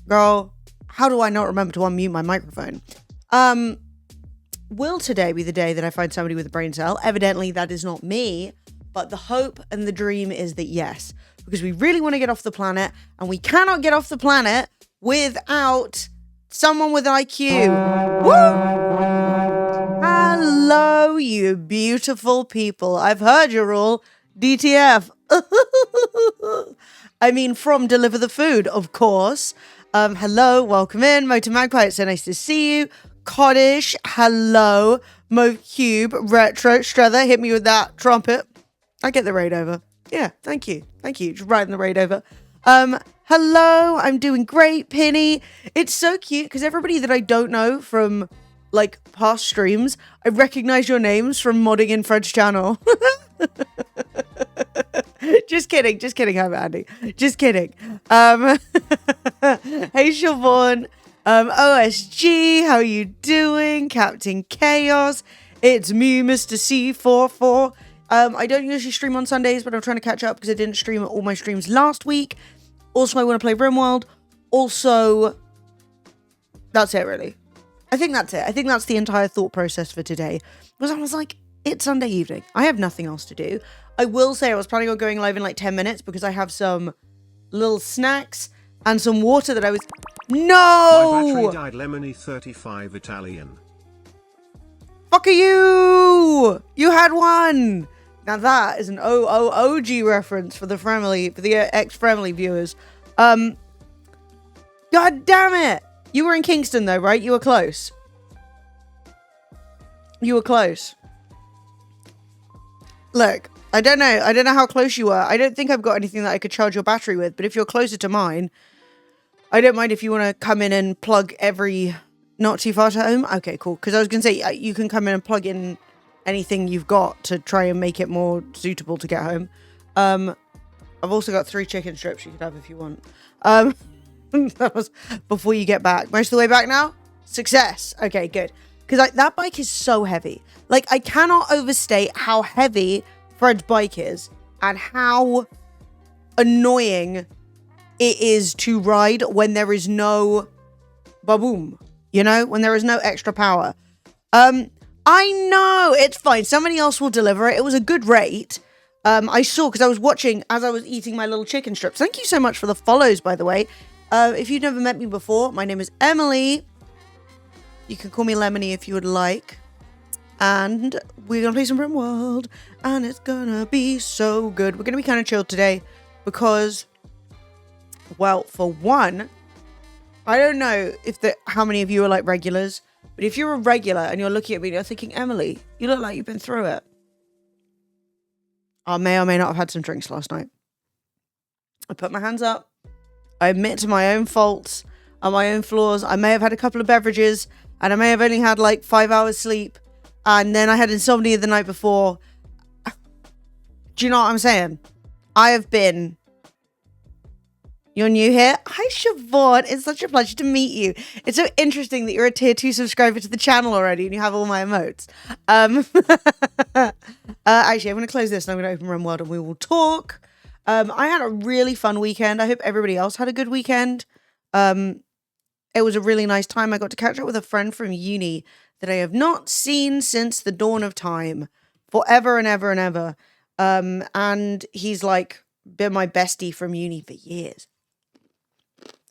Girl, how do I not remember to unmute my microphone? Will today be the day that I find somebody with a brain cell? Evidently, that is not me, but the hope and the dream is that yes, because we really want to get off the planet, and we cannot get off the planet without someone with IQ. Woo! Hello, you beautiful people. I've heard you're all DTF. I mean, from Deliver the Food, of course. Hello, welcome in. Motor Magpie, it's so nice to see you. Coddish, hello. Mo Cube, Retro, Struther, hit me with that trumpet. I get the raid over. Yeah, thank you. Thank you. Just riding the raid over. Hello, I'm doing great, Penny. It's so cute because everybody that I don't know from like past streams, I recognize your names from modding in Fred's channel. Just kidding, hi Andy. Just kidding. Hey Siobhan. OSG, how are you doing? Captain Chaos. It's me, Mr. C44. I don't usually stream on Sundays, but I'm trying to catch up because I didn't stream all my streams last week. Also, I want to play RimWorld. Also, that's it, really. I think that's it. I think that's the entire thought process for today. Because I was like, it's Sunday evening. I have nothing else to do. I will say I was planning on going live in like 10 minutes because I have some little snacks and some water that I was... No! My battery died. Lemony 35 Italian. Fuck you! You had one! Now that is an OG reference for the family, for the ex-family viewers. God damn it! You were in Kingston though, right? You were close. You were close. Look, I don't know how close you were. I don't think I've got anything that I could charge your battery with, but if you're closer to mine, I don't mind if you want to come in and plug every... Not too far to home? Okay, cool. Because I was going to say, you can come in and plug in anything you've got to try and make it more suitable to get home. I've also got 3 chicken strips you could have if you want. That was before you get back. Most of the way back now? Success. Okay, good. Because that bike is so heavy. Like, I cannot overstate how heavy Fred's bike is and how annoying it is to ride when there is no ba-boom. You know, when there is no extra power. I know, it's fine. Somebody else will deliver it. It was a good rate. I saw because I was watching as I was eating my little chicken strips. Thank you so much for the follows, by the way. If you've never met me before, my name is Emily. You can call me Lemony if you would like. And we're going to play some RimWorld. And it's going to be so good. We're going to be kind of chilled today because, well, for one, I don't know how many of you are like regulars. But if you're a regular and you're looking at me and you're thinking, Emily, you look like you've been through it. I may or may not have had some drinks last night. I put my hands up. I admit to my own faults and my own flaws. I may have had a couple of beverages and I may have only had like 5 hours sleep. And then I had insomnia the night before. Do you know what I'm saying? I have been... You're new here? Hi, Siobhan. It's such a pleasure to meet you. It's so interesting that you're a tier 2 subscriber to the channel already and you have all my emotes. Actually, I'm going to close this and I'm going to open RimWorld and we will talk. I had a really fun weekend. I hope everybody else had a good weekend. It was a really nice time. I got to catch up with a friend from uni that I have not seen since the dawn of time. Forever and ever and ever. And he's like been my bestie from uni for years.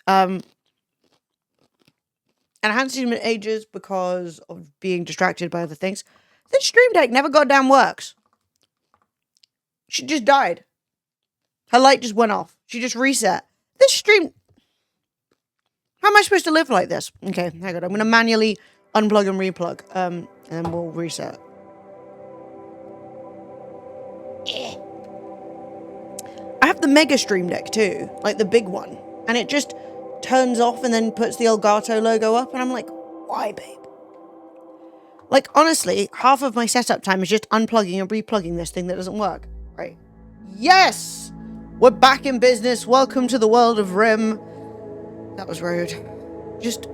And I hadn't seen him in ages because of being distracted by other things. This stream deck never goddamn works. She just died. Her light just went off. She just reset. This stream... How am I supposed to live like this? Okay, hang on. I'm going to manually unplug and replug. And then we'll reset. I have the Mega Stream Deck too. Like the big one. And it just turns off and then puts the Elgato logo up. And I'm like, why, babe? Like, honestly, half of my setup time is just unplugging and replugging this thing that doesn't work. Right. Yes! We're back in business. Welcome to the world of Rim. That was rude. Just...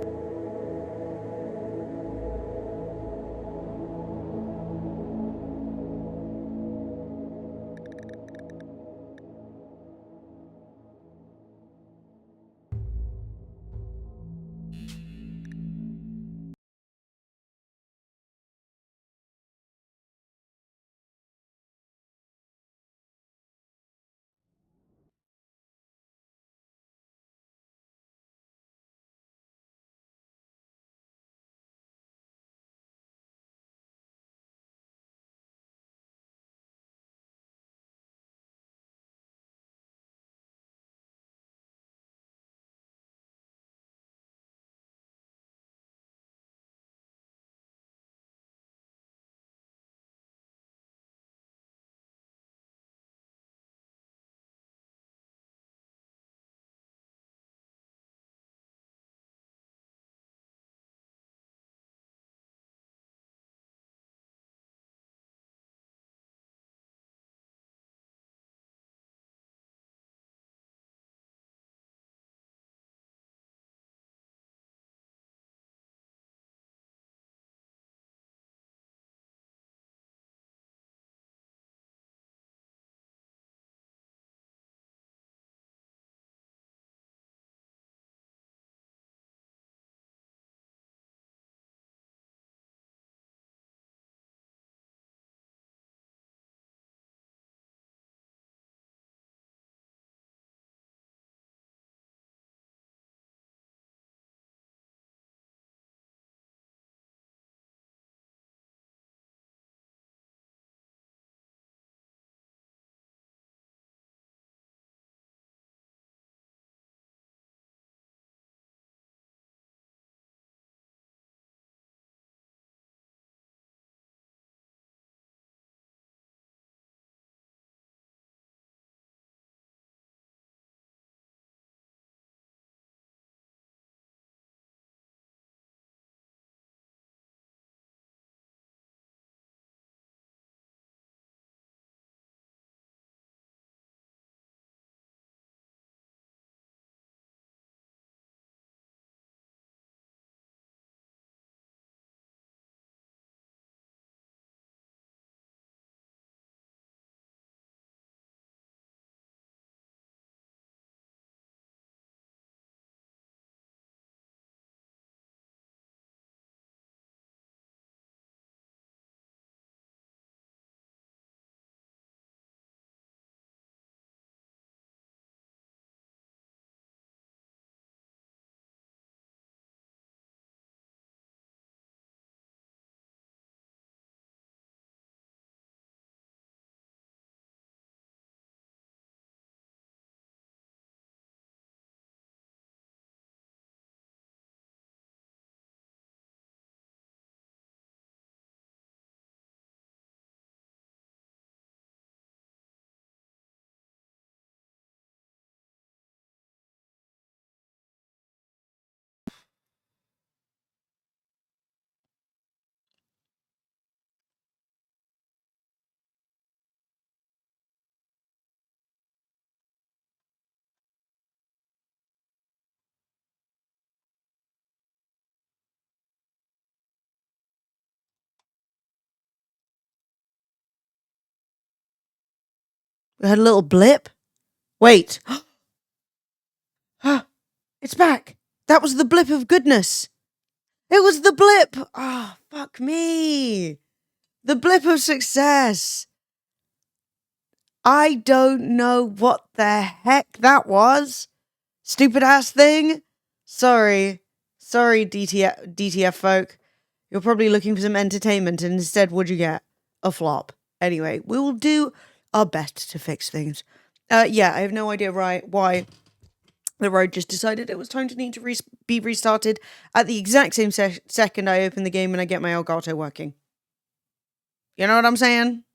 We had a little blip. Wait. It's back. That was the blip of goodness. It was the blip. Oh, fuck me. The blip of success. I don't know what the heck that was. Stupid ass thing. Sorry, DTF folk. You're probably looking for some entertainment, and instead, what'd you get? A flop. Anyway, we will do our best to fix things. Yeah, I have no idea why the road just decided it was time to need to be restarted at the exact same second I open the game and I get my Elgato working. You know what I'm saying?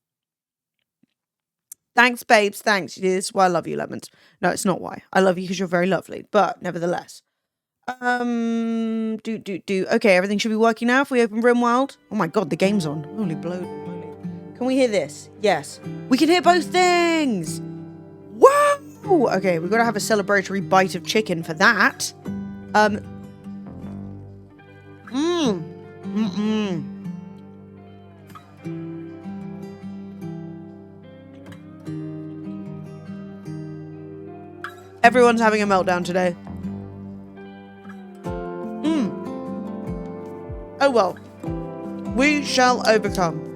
Thanks, babes. Thanks. This is why I love you, Lemons. No, it's not why. I love you because you're very lovely, but nevertheless. Okay, everything should be working now if we open RimWorld. Oh my god, the game's on. Holy blow. Can we hear this? Yes. We can hear both things! Whoa! Okay, we've got to have a celebratory bite of chicken for that. Everyone's having a meltdown today. Oh well. We shall overcome.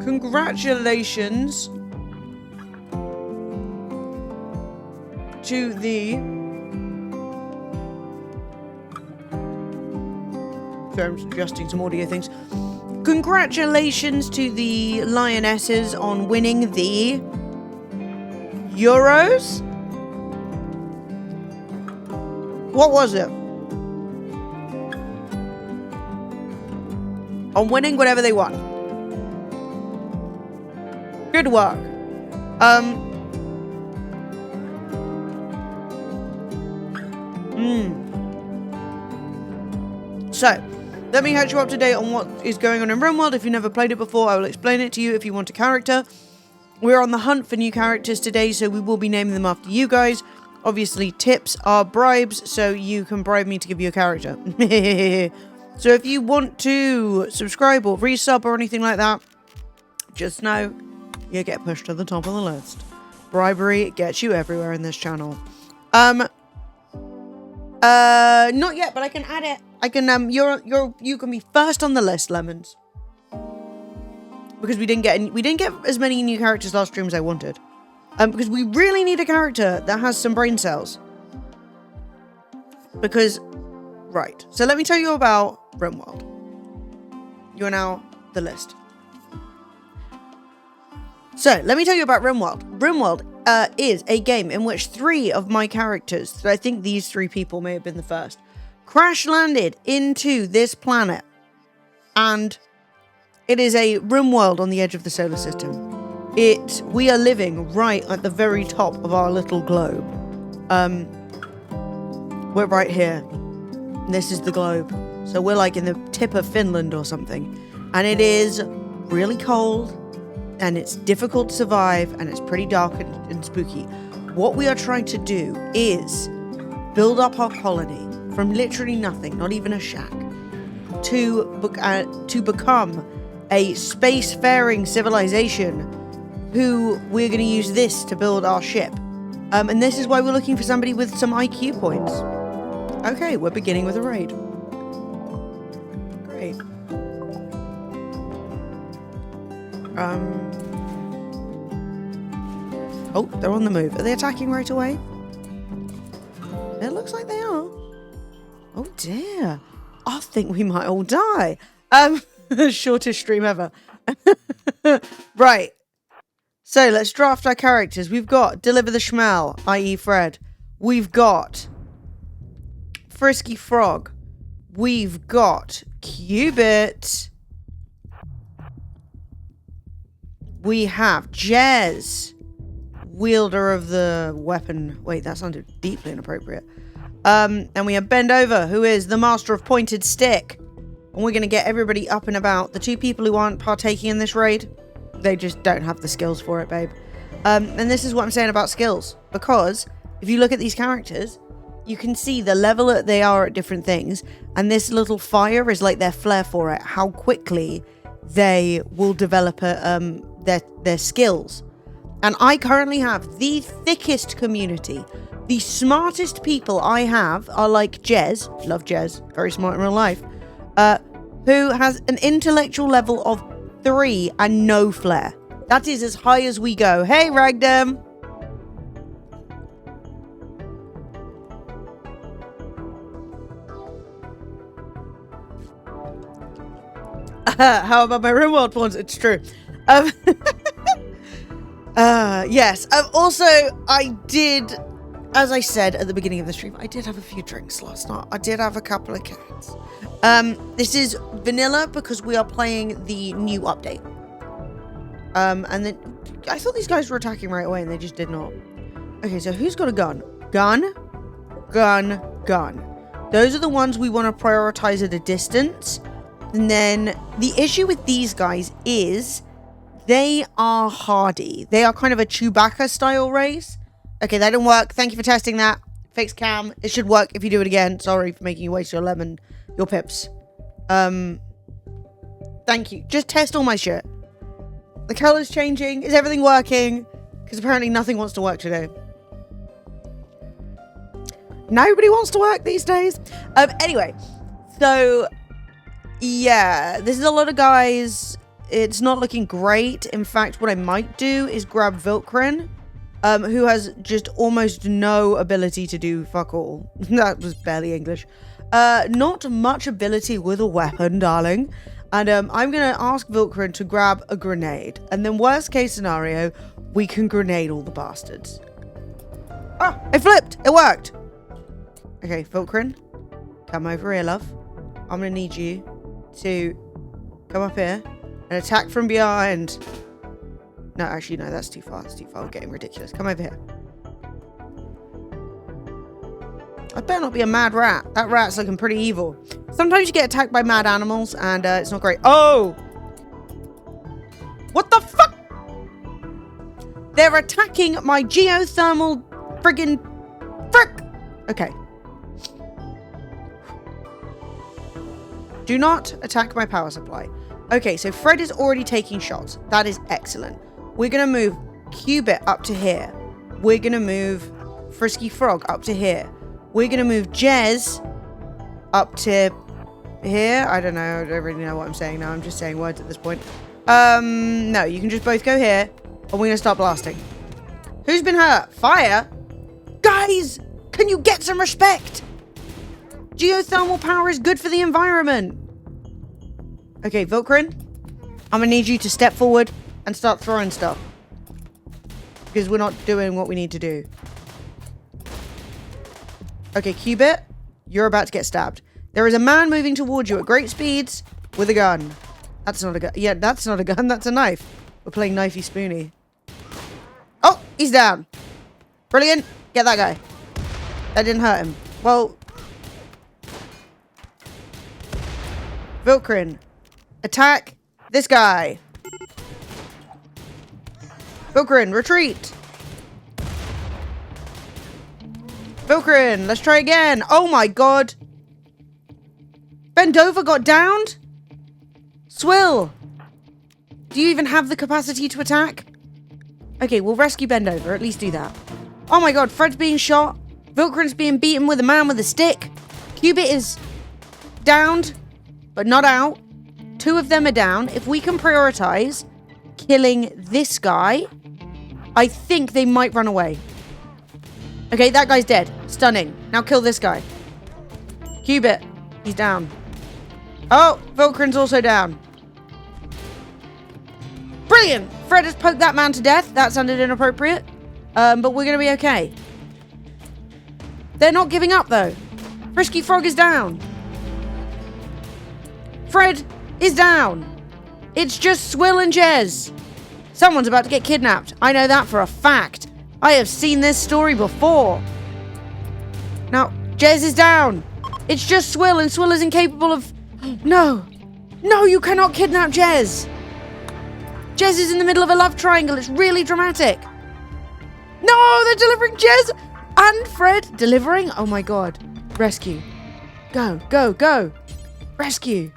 Congratulations to the... Sorry, I'm adjusting some audio things. Congratulations to the Lionesses on winning the Euros? What was it? On winning whatever they won. Good work. So, let me catch you up to date on what is going on in RimWorld. If you've never played it before, I will explain it to you if you want a character. We're on the hunt for new characters today, so we will be naming them after you guys. Obviously, tips are bribes, so you can bribe me to give you a character. So if you want to subscribe or resub or anything like that, just know you get pushed to the top of the list. Bribery gets you everywhere in this channel. Not yet, but I can add it. I can you can be first on the list, Lemons. Because we didn't get as many new characters last stream as I wanted. Because we really need a character that has some brain cells. Because, right. So let me tell you about RimWorld. You are now the list. So let me tell you about RimWorld. RimWorld is a game in which 3 of my characters, so I think these 3 people may have been the first, crash landed into this planet. And it is a RimWorld on the edge of the solar system. We are living right at the very top of our little globe. We're right here. This is the globe. So we're like in the tip of Finland or something. And it is really cold. And it's difficult to survive. And it's pretty dark and spooky. What we are trying to do is build up our colony from literally nothing, not even a shack, to become a spacefaring civilization who we're going to use this to build our ship. And this is why we're looking for somebody with some IQ points. Okay, we're beginning with a raid. Great. Oh, they're on the move. Are they attacking right away? It looks like they are. Oh dear. I think we might all die. Shortest stream ever. Right. So let's draft our characters. We've got Deliver the Schmel, i.e. Fred. We've got Frisky Frog. We've got Cubit. We have Jez, wielder of the weapon. Wait, that sounded deeply inappropriate. And we have Bend Over, who is the master of pointed stick. And we're going to get everybody up and about. The 2 people who aren't partaking in this raid, they just don't have the skills for it, babe. And this is what I'm saying about skills. Because if you look at these characters, you can see the level that they are at different things. And this little fire is like their flair for it. How quickly they will develop their skills. And I currently have the thickest community. The smartest people I have are like Jez, love Jez, very smart in real life, who has an intellectual level of 3 and no flair. That is as high as we go. Hey, Ragdam! How about my RimWorld pawns? It's true. Yes. Also, I did, as I said at the beginning of the stream, I did have a few drinks last night. I did have a couple of cats. This is vanilla because we are playing the new update. And then I thought these guys were attacking right away and they just did not. Okay, so who's got a gun? Gun, gun, gun. Those are the ones we want to prioritize at a distance. And then the issue with these guys is they are hardy. They are kind of a Chewbacca style race. Okay, that didn't work. Thank you for testing that. Fixed cam. It should work if you do it again. Sorry for making you waste your pips. Thank you. Just test all my shit. The color's changing. Is everything working? Because apparently nothing wants to work today. Nobody wants to work these days. Anyway, so yeah, this is a lot of guys. It's not looking great. In fact, what I might do is grab Vilkrin, who has just almost no ability to do fuck all. That was barely English. Not much ability with a weapon, darling. And I'm going to ask Vilkrin to grab a grenade. And then worst case scenario, we can grenade all the bastards. Ah, I flipped. It worked. Okay, Vilkrin, come over here, love. I'm going to need you to come up here and attack from behind. No, actually, no, that's too far. That's too far. We're getting ridiculous. Come over here. I better not be a mad rat. That rat's looking pretty evil. Sometimes you get attacked by mad animals, and it's not great. Oh! What the fuck? They're attacking my geothermal friggin' frick! Okay. Do not attack my power supply. Okay, so Fred is already taking shots. That is excellent. We're going to move Cubit up to here. We're going to move Frisky Frog up to here. We're going to move Jez up to here. I don't know. I don't really know what I'm saying now. I'm just saying words at this point. No, you can just both go here. And we're going to start blasting. Who's been hurt? Fire? Guys, can you get some respect? Geothermal power is good for the environment. Okay, Vilkrin, I'm going to need you to step forward and start throwing stuff. Because we're not doing what we need to do. Okay, Cubit, you're about to get stabbed. There is a man moving towards you at great speeds with a gun. That's not a gun. Yeah, that's not a gun. That's a knife. We're playing knifey spoony. Oh, he's down. Brilliant. Get that guy. That didn't hurt him. Well, Vilkrin, attack this guy. Vilkrin, retreat. Vilkrin, let's try again. Oh my god. Bendover got downed? Swill, do you even have the capacity to attack? Okay, we'll rescue Bendover. At least do that. Oh my god, Fred's being shot. Vilkrin's being beaten with a man with a stick. Cubit is downed, but not out. 2 of them are down. If we can prioritize killing this guy, I think they might run away. Okay, that guy's dead. Stunning. Now kill this guy. Cubit, he's down. Oh, Vilkrin's also down. Brilliant! Fred has poked that man to death. That sounded inappropriate. But we're going to be okay. They're not giving up, though. Frisky Frog is down. Fred is down. It's just Swill and Jez. Someone's about to get kidnapped. I know that for a fact. I have seen this story before. Now, Jez is down. It's just Swill, and Swill is incapable of... No. No, you cannot kidnap Jez. Jez is in the middle of a love triangle. It's really dramatic. No, they're delivering Jez and Fred. Delivering? Oh my god. Rescue. Go, go, go. Rescue.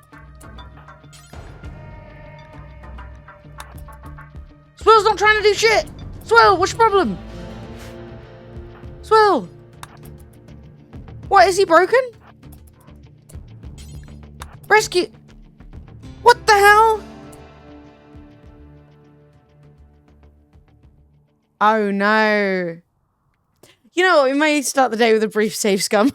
Swill's not trying to do shit! Swill, what's your problem? Swill! What, is he broken? Rescue! What the hell? Oh no. You know what, we may start the day with a brief save scum.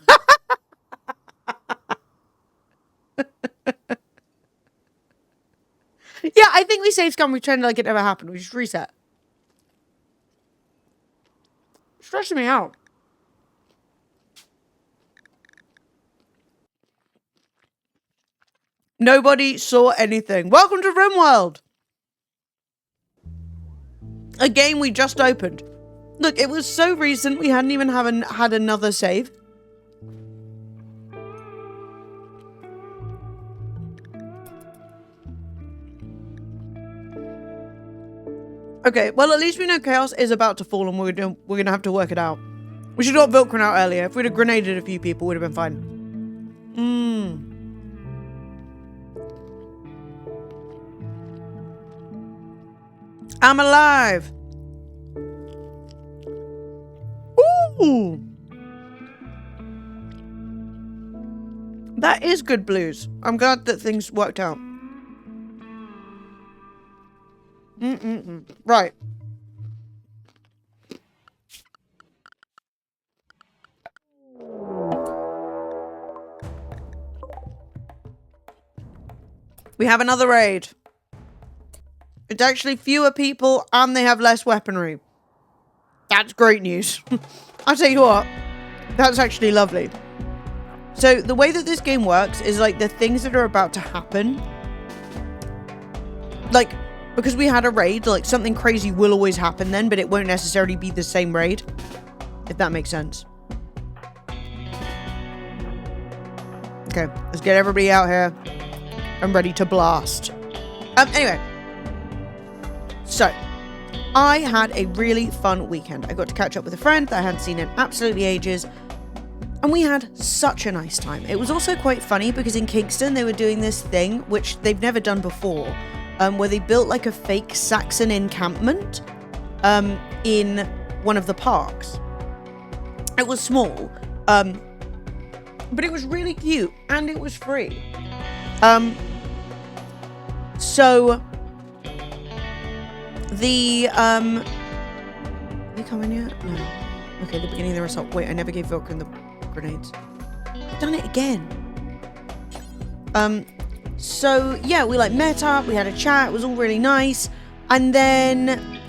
Yeah, I think we save scum, we pretend like it never happened. We just reset. Stressing me out. Nobody saw anything. Welcome to RimWorld. A game we just opened. Look, it was so recent we hadn't even had another save. Okay, well at least we know chaos is about to fall and we're gonna have to work it out. We should have got Vilkrin out earlier. If we'd have grenaded a few people, we'd have been fine. I'm alive. Ooh. That is good blues. I'm glad that things worked out. Right. We have another raid. It's actually fewer people and they have less weaponry. That's great news. I'll tell you what, that's actually lovely. So the way that this game works is like the things that are about to happen, like because we had a raid, like something crazy will always happen then, but it won't necessarily be the same raid, if that makes sense. Okay, let's get everybody out here. I'm ready to blast. Anyway. So, I had a really fun weekend. I got to catch up with a friend that I hadn't seen in absolutely ages. And we had such a nice time. It was also quite funny because in Kingston they were doing this thing, which they've never done before, where they built like a fake Saxon encampment in one of the parks. It was small, but it was really cute and it was free. So the are they coming yet? No. Okay, the beginning of the assault. Wait, I never gave Vilkrin the grenades. I've done it again. So yeah, we like met up, we had a chat, it was all really nice, and then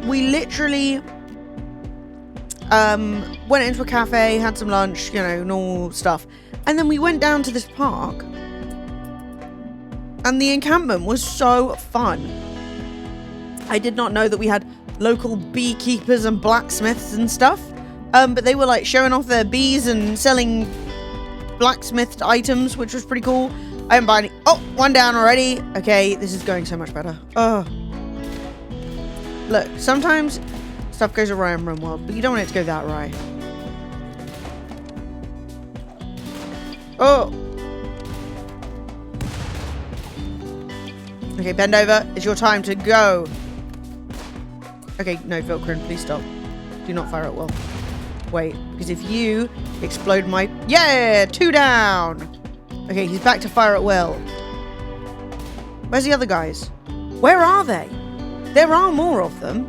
we literally went into a cafe, had some lunch, you know, normal stuff, and then we went down to this park, and the encampment was so fun. I did not know that we had local beekeepers and blacksmiths and stuff, but they were like showing off their bees and selling blacksmithed items, which was pretty cool. I haven't bought any. Oh, one down already. Okay, this is going so much better. Oh, look, sometimes stuff goes awry in RimWorld, but you don't want it to go that awry. Oh. Okay, bend over. It's your time to go. Okay, no, Vilkrin, please stop. Do not fire at will. Wait, because if you explode my... Yeah! 2 down! Okay, he's back to fire at will. Where's the other guys? Where are they? There are more of them.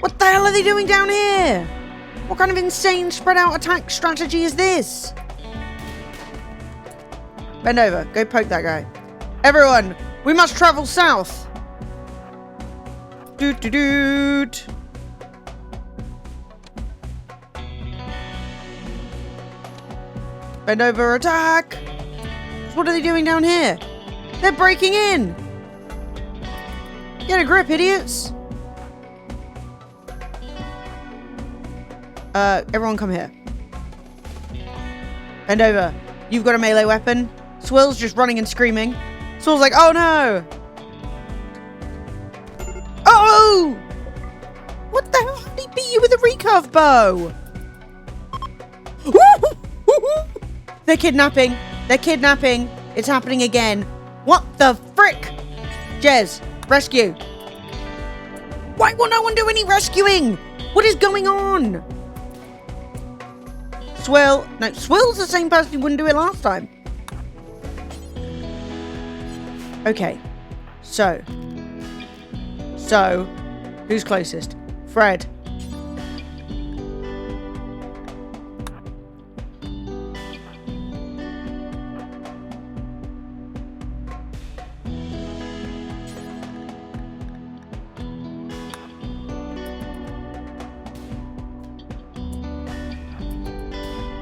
What the hell are they doing down here? What kind of insane spread out attack strategy is this? Bend over. Go poke that guy. Everyone, we must travel south. Doot doot doot. Bend over, attack. What are they doing down here? They're breaking in. Get a grip, idiots. Everyone come here. Bend over. You've got a melee weapon. Swill's just running and screaming. Swill's like, oh no. Oh! What the hell? How did he beat you with a recurve bow? They're kidnapping. They're kidnapping. It's happening again. What the frick? Jez, rescue. Why will no one do any rescuing? What is going on? Swill. No, Swill's the same person who wouldn't do it last time. Okay. So, who's closest? Fred.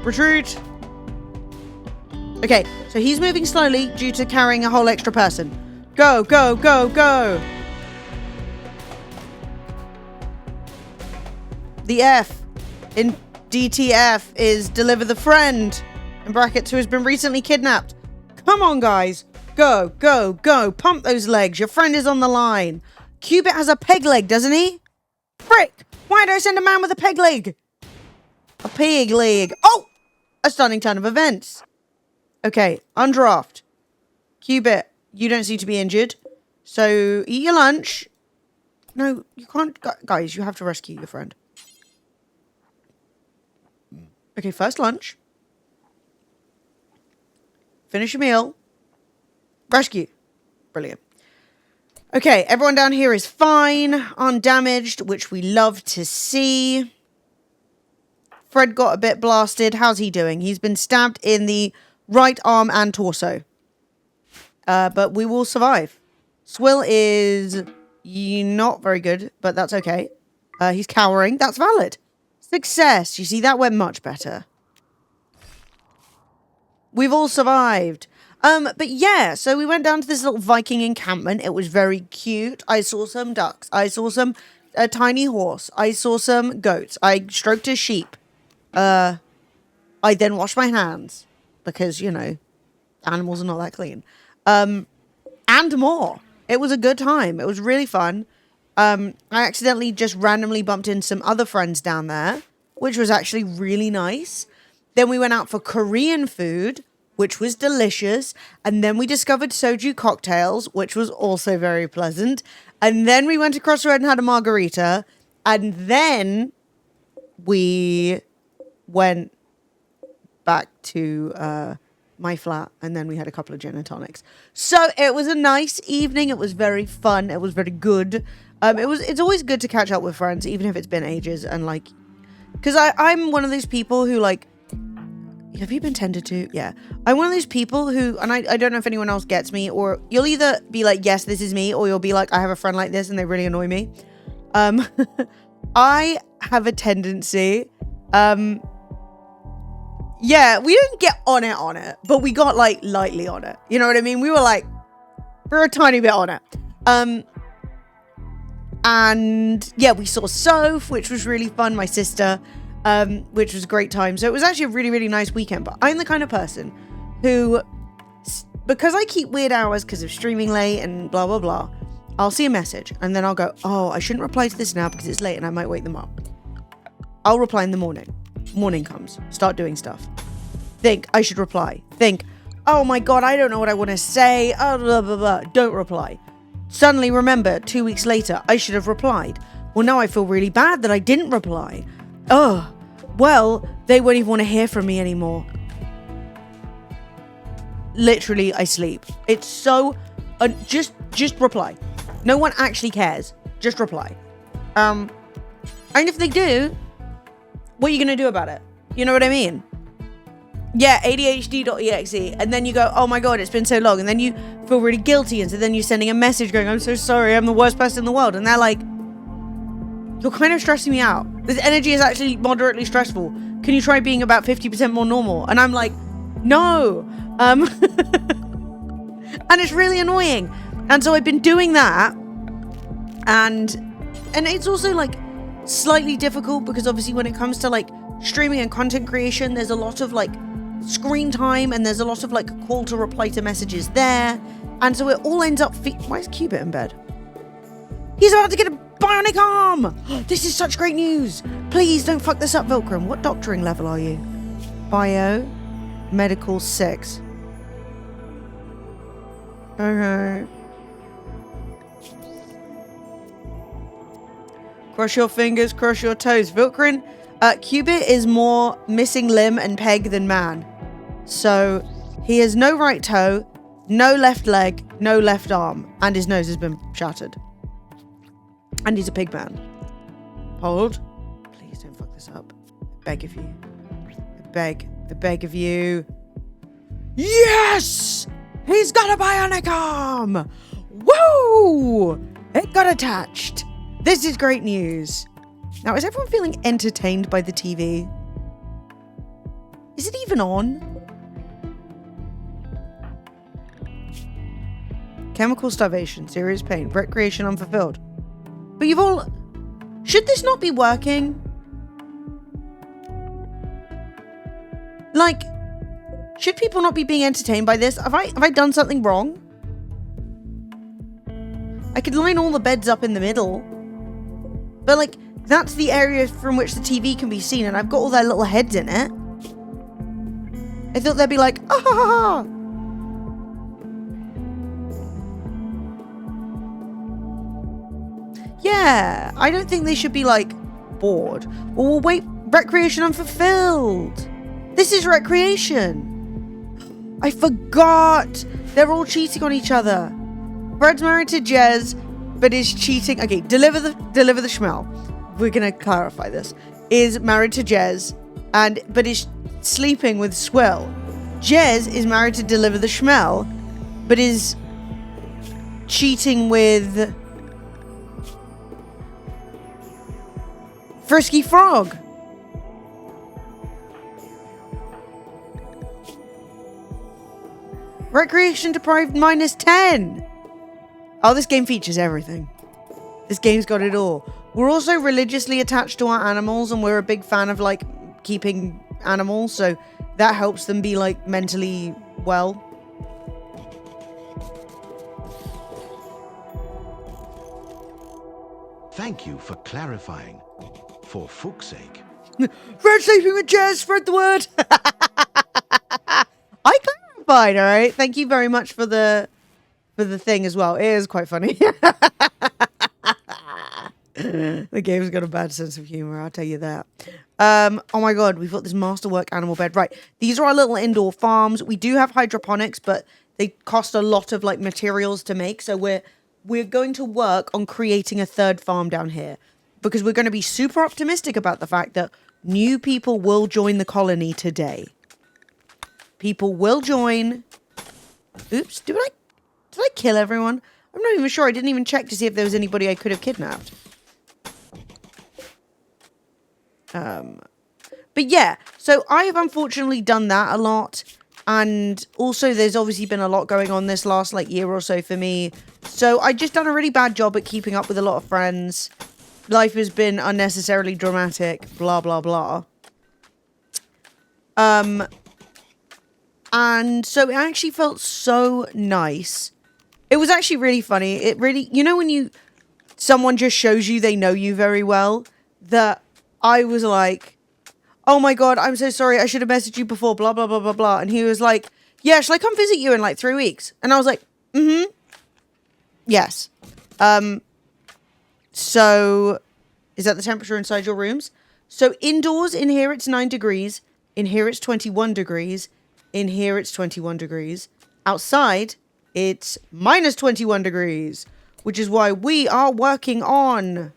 Retreat. Okay, so he's moving slowly due to carrying a whole extra person. Go, go, go, go. The F in DTF is deliver the friend, in brackets, who has been recently kidnapped. Come on, guys. Go, go, go. Pump those legs. Your friend is on the line. Cubit has a peg leg, doesn't he? Frick! Why did I send a man with a peg leg? A pig leg. Oh! A stunning turn of events. Okay, undraft. Cubit, you don't seem to be injured. So, eat your lunch. No, you can't. Guys, you have to rescue your friend. Okay, first lunch. Finish your meal. Rescue. Brilliant. Okay, everyone down here is fine. Undamaged, which we love to see. Fred got a bit blasted. How's he doing? He's been stabbed in the right arm and torso. But we will survive. Swill is not very good, but that's okay. He's cowering. That's valid. Success. You see, that went much better. We've all survived. But yeah, so we went down to this little Viking encampment. It was very cute. I saw some ducks. I saw some tiny horse. I saw some goats. I stroked a sheep. I then washed my hands because, you know, animals are not that clean. And more. It was a good time. It was really fun. I accidentally just randomly bumped into some other friends down there, which was actually really nice. Then we went out for Korean food, which was delicious. And then we discovered soju cocktails, which was also very pleasant. And then we went across the road and had a margarita. And then we went back to my flat, and then we had a couple of gin and tonics. So it was a nice evening. It was very fun. It was very good. It's always good to catch up with friends, even if it's been ages. And like, because I'm one of those people who like, have you been tended to? Yeah. I'm one of those people who, and I don't know if anyone else gets me, or you'll either be like, yes, this is me, or you'll be like, I have a friend like this and they really annoy me. I have a tendency, yeah, we didn't get on it, but we got like lightly on it. You know what I mean? We were a tiny bit on it. And yeah, we saw Soph, which was really fun. My sister, which was a great time. So it was actually a really, really nice weekend. But I'm the kind of person who, because I keep weird hours because of streaming late and blah, blah, blah, I'll see a message and then I'll go, oh, I shouldn't reply to this now because it's late and I might wake them up. I'll reply in the morning. Morning comes. Start doing stuff. Think, I should reply. Think, oh my God, I don't know what I want to say. Oh, blah, blah, blah. Don't reply. Suddenly remember, 2 weeks later, I should have replied. Well, now I feel really bad that I didn't reply. Oh, well, they won't even want to hear from me anymore. Literally, I sleep. It's so... just reply. No one actually cares. Just reply. And if they do, what are you going to do about it? You know what I mean? Yeah, ADHD.exe. And then you go, oh my God, it's been so long. And then you feel really guilty. And so then you're sending a message going, I'm so sorry. I'm the worst person in the world. And they're like, you're kind of stressing me out. This energy is actually moderately stressful. Can you try being about 50% more normal? And I'm like, no. And it's really annoying. And so I've been doing that. And it's also like slightly difficult because obviously when it comes to like streaming and content creation, there's a lot of like screen time and there's a lot of like call to reply to messages there. And so it all ends up... Why is Cubit in bed? He's about to get a bionic arm! This is such great news! Please don't fuck this up, Vilcrum. What doctoring level are you? Bio, medical 6. Okay. Cross your fingers, cross your toes. Vilkrin, Cubit is more missing limb and peg than man. So he has no right toe, no left leg, no left arm, and his nose has been shattered. And he's a pig man. Hold. Please don't fuck this up. I beg of you. I beg of you. Yes! He's got a bionic arm! Woo! It got attached. This is great news. Now, is everyone feeling entertained by the TV? Is it even on? Chemical starvation, serious pain, recreation unfulfilled. But you've all... Should this not be working? Like, should people not be being entertained by this? Have I done something wrong? I could line all the beds up in the middle. But, like, that's the area from which the TV can be seen, and I've got all their little heads in it. I thought they'd be like, ah ha ha ha! Yeah, I don't think they should be, like, bored. Or wait, recreation unfulfilled. This is recreation. I forgot. They're all cheating on each other. Fred's married to Jez, but is cheating. Okay, deliver the schmel. We're gonna clarify this. Is married to Jez, but is sleeping with Swill. Jez is married to Deliver the Schmel, but is cheating with Frisky Frog. Recreation deprived -10. Oh, this game features everything. This game's got it all. We're also religiously attached to our animals, and we're a big fan of, like, keeping animals, so that helps them be, like, mentally well. Thank you for clarifying. For fuck's sake. Fred sleeping with Jez, spread the word. I clarified, all right? Thank you very much for the thing as well. It is quite funny. The game's got a bad sense of humor, I'll tell you that. Oh my god, we've got this masterwork animal bed. Right, these are our little indoor farms. We do have hydroponics, but they cost a lot of, like, materials to make. So we're going to work on creating a third farm down here, because we're going to be super optimistic about the fact that new people will join the colony today. People will join. Oops, did I kill everyone? I'm not even sure. I didn't even check to see if there was anybody I could have kidnapped. But yeah, so I have unfortunately done that a lot. And also there's obviously been a lot going on this last, like, year or so for me. So I just done a really bad job at keeping up with a lot of friends. Life has been unnecessarily dramatic, blah, blah, blah. And so it actually felt so nice. It was actually really funny. It really, you know, when someone just shows you they know you very well, that I was like, oh my god, I'm so sorry, I should have messaged you before, blah, blah, blah, blah, blah. And he was like, yeah, shall I come visit you in, like, 3 weeks? And I was like, yes. So, is that the temperature inside your rooms? So, indoors, in here it's 9 degrees. In here it's 21 degrees. In here it's 21 degrees. Outside, it's -21 degrees. Which is why we are working on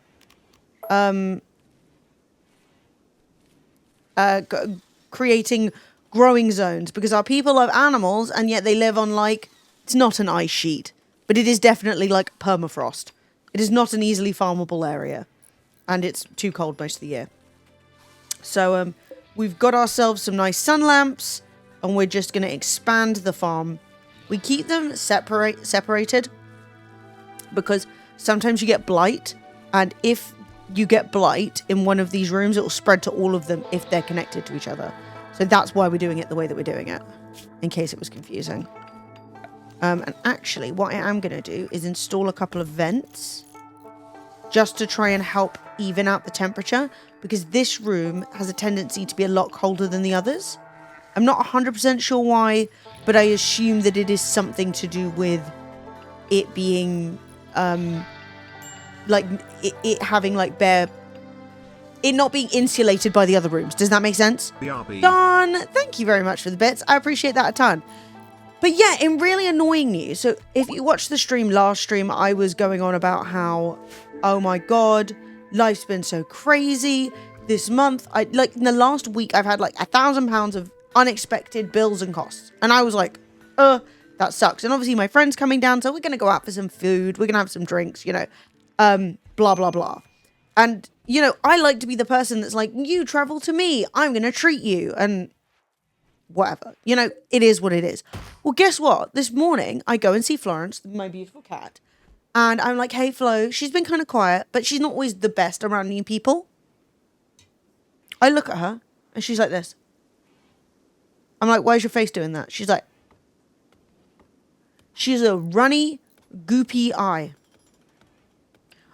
creating growing zones, because our people love animals, and yet they live on, like, it's not an ice sheet, but it is definitely like permafrost. It is not an easily farmable area, and it's too cold most of the year. So we've got ourselves some nice sun lamps, and we're just going to expand the farm. We keep them separated because sometimes you get blight, and if you get blight in one of these rooms, it will spread to all of them if they're connected to each other. So that's why we're doing it the way that we're doing it, in case it was confusing. And actually, what I am going to do is install a couple of vents just to try and help even out the temperature, because this room has a tendency to be a lot colder than the others. I'm not 100% sure why, but I assume that it is something to do with it being, like, it having, like, bare it not being insulated by the other rooms. Does that make sense? BRB. Done. Thank you very much for the bits. I appreciate that a ton. But yeah, in really annoying news. So if you watched the stream, last stream, I was going on about how, oh my God, life's been so crazy. This month, like in the last week, I've had like £1,000 of unexpected bills and costs. And I was like, that sucks. And obviously my friend's coming down, so we're going to go out for some food. We're going to have some drinks, you know, blah, blah, blah. And, you know, I like to be the person that's like, you travel to me, I'm going to treat you. And whatever, you know, it is what it is. Well, guess what? This morning, I go and see Florence, my beautiful cat. And I'm like, hey, Flo, she's been kind of quiet, but she's not always the best around new people. I look at her and she's like this. I'm like, why is your face doing that? She's like, she's a runny, goopy eye.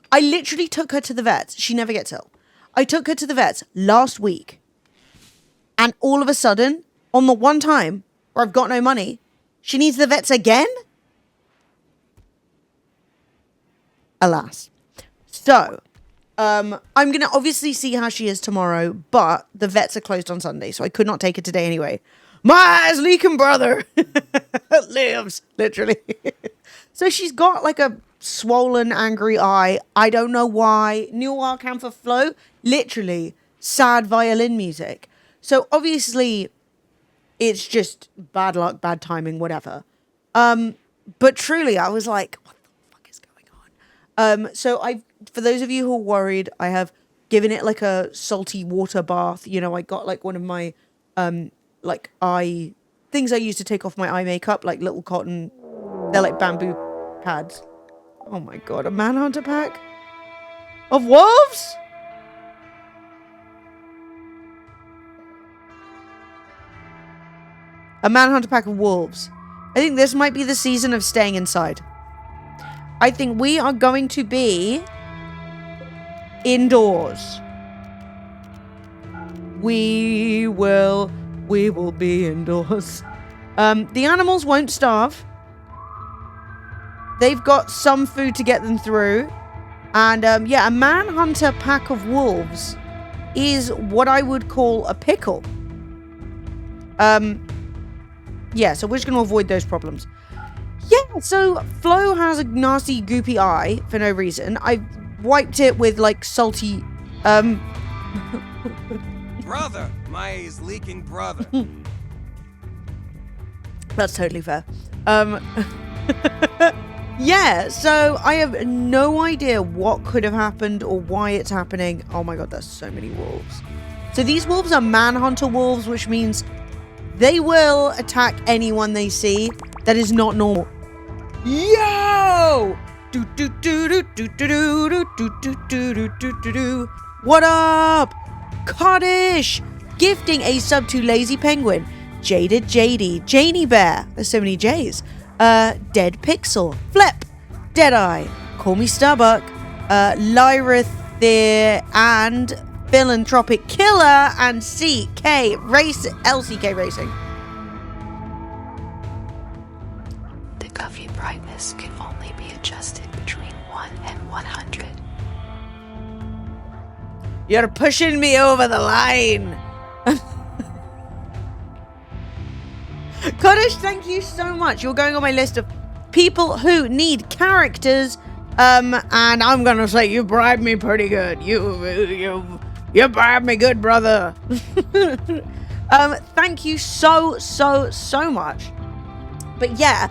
I literally took her to the vets. She never gets ill. I took her to the vets last week. And all of a sudden, on the one time where I've got no money, she needs the vets again? Alas. So, I'm going to obviously see how she is tomorrow, but the vets are closed on Sunday, so I could not take her today anyway. My eyes leaking brother lives, literally. So she's got like a swollen, angry eye. I don't know why. New Wild Camphor Flow, literally sad violin music. So obviously it's just bad luck, bad timing, whatever. But truly, I was like, what the fuck is going on? So for those of you who are worried, I have given it like a salty water bath. You know, I got like one of my, like eye things I use to take off my eye makeup, like little cotton, they're like bamboo pads. Oh my God, a manhunter pack of wolves? A manhunter pack of wolves. I think this might be the season of staying inside. I think we are going to be indoors. We will be indoors. The animals won't starve. They've got some food to get them through. And yeah, a manhunter pack of wolves is what I would call a pickle. Yeah, so we're just going to avoid those problems. Yeah, so Flo has a nasty goopy eye for no reason. I wiped it with like salty Brother, my eye's leaking brother. That's totally fair. Yeah, so I have no idea what could have happened or why it's happening. Oh my God, there's so many wolves. So these wolves are manhunter wolves, which means they will attack anyone they see that is not normal. Yo! What up? Coddish! Gifting a sub to Lazy Penguin. Jaded JD. Janie Bear. There's so many J's. Dead Pixel. Flip. Deadeye. Call Me Starbuck. Lyrithir and Philanthropic Killer and CK Race LCK Racing. The coffee brightness can only be adjusted between 1 and 100. You're pushing me over the line. Kodesh, thank you so much. You're going on my list of people who need characters. And I'm gonna say you bribed me pretty good. You bribed me good, brother. Thank you so much. But yeah,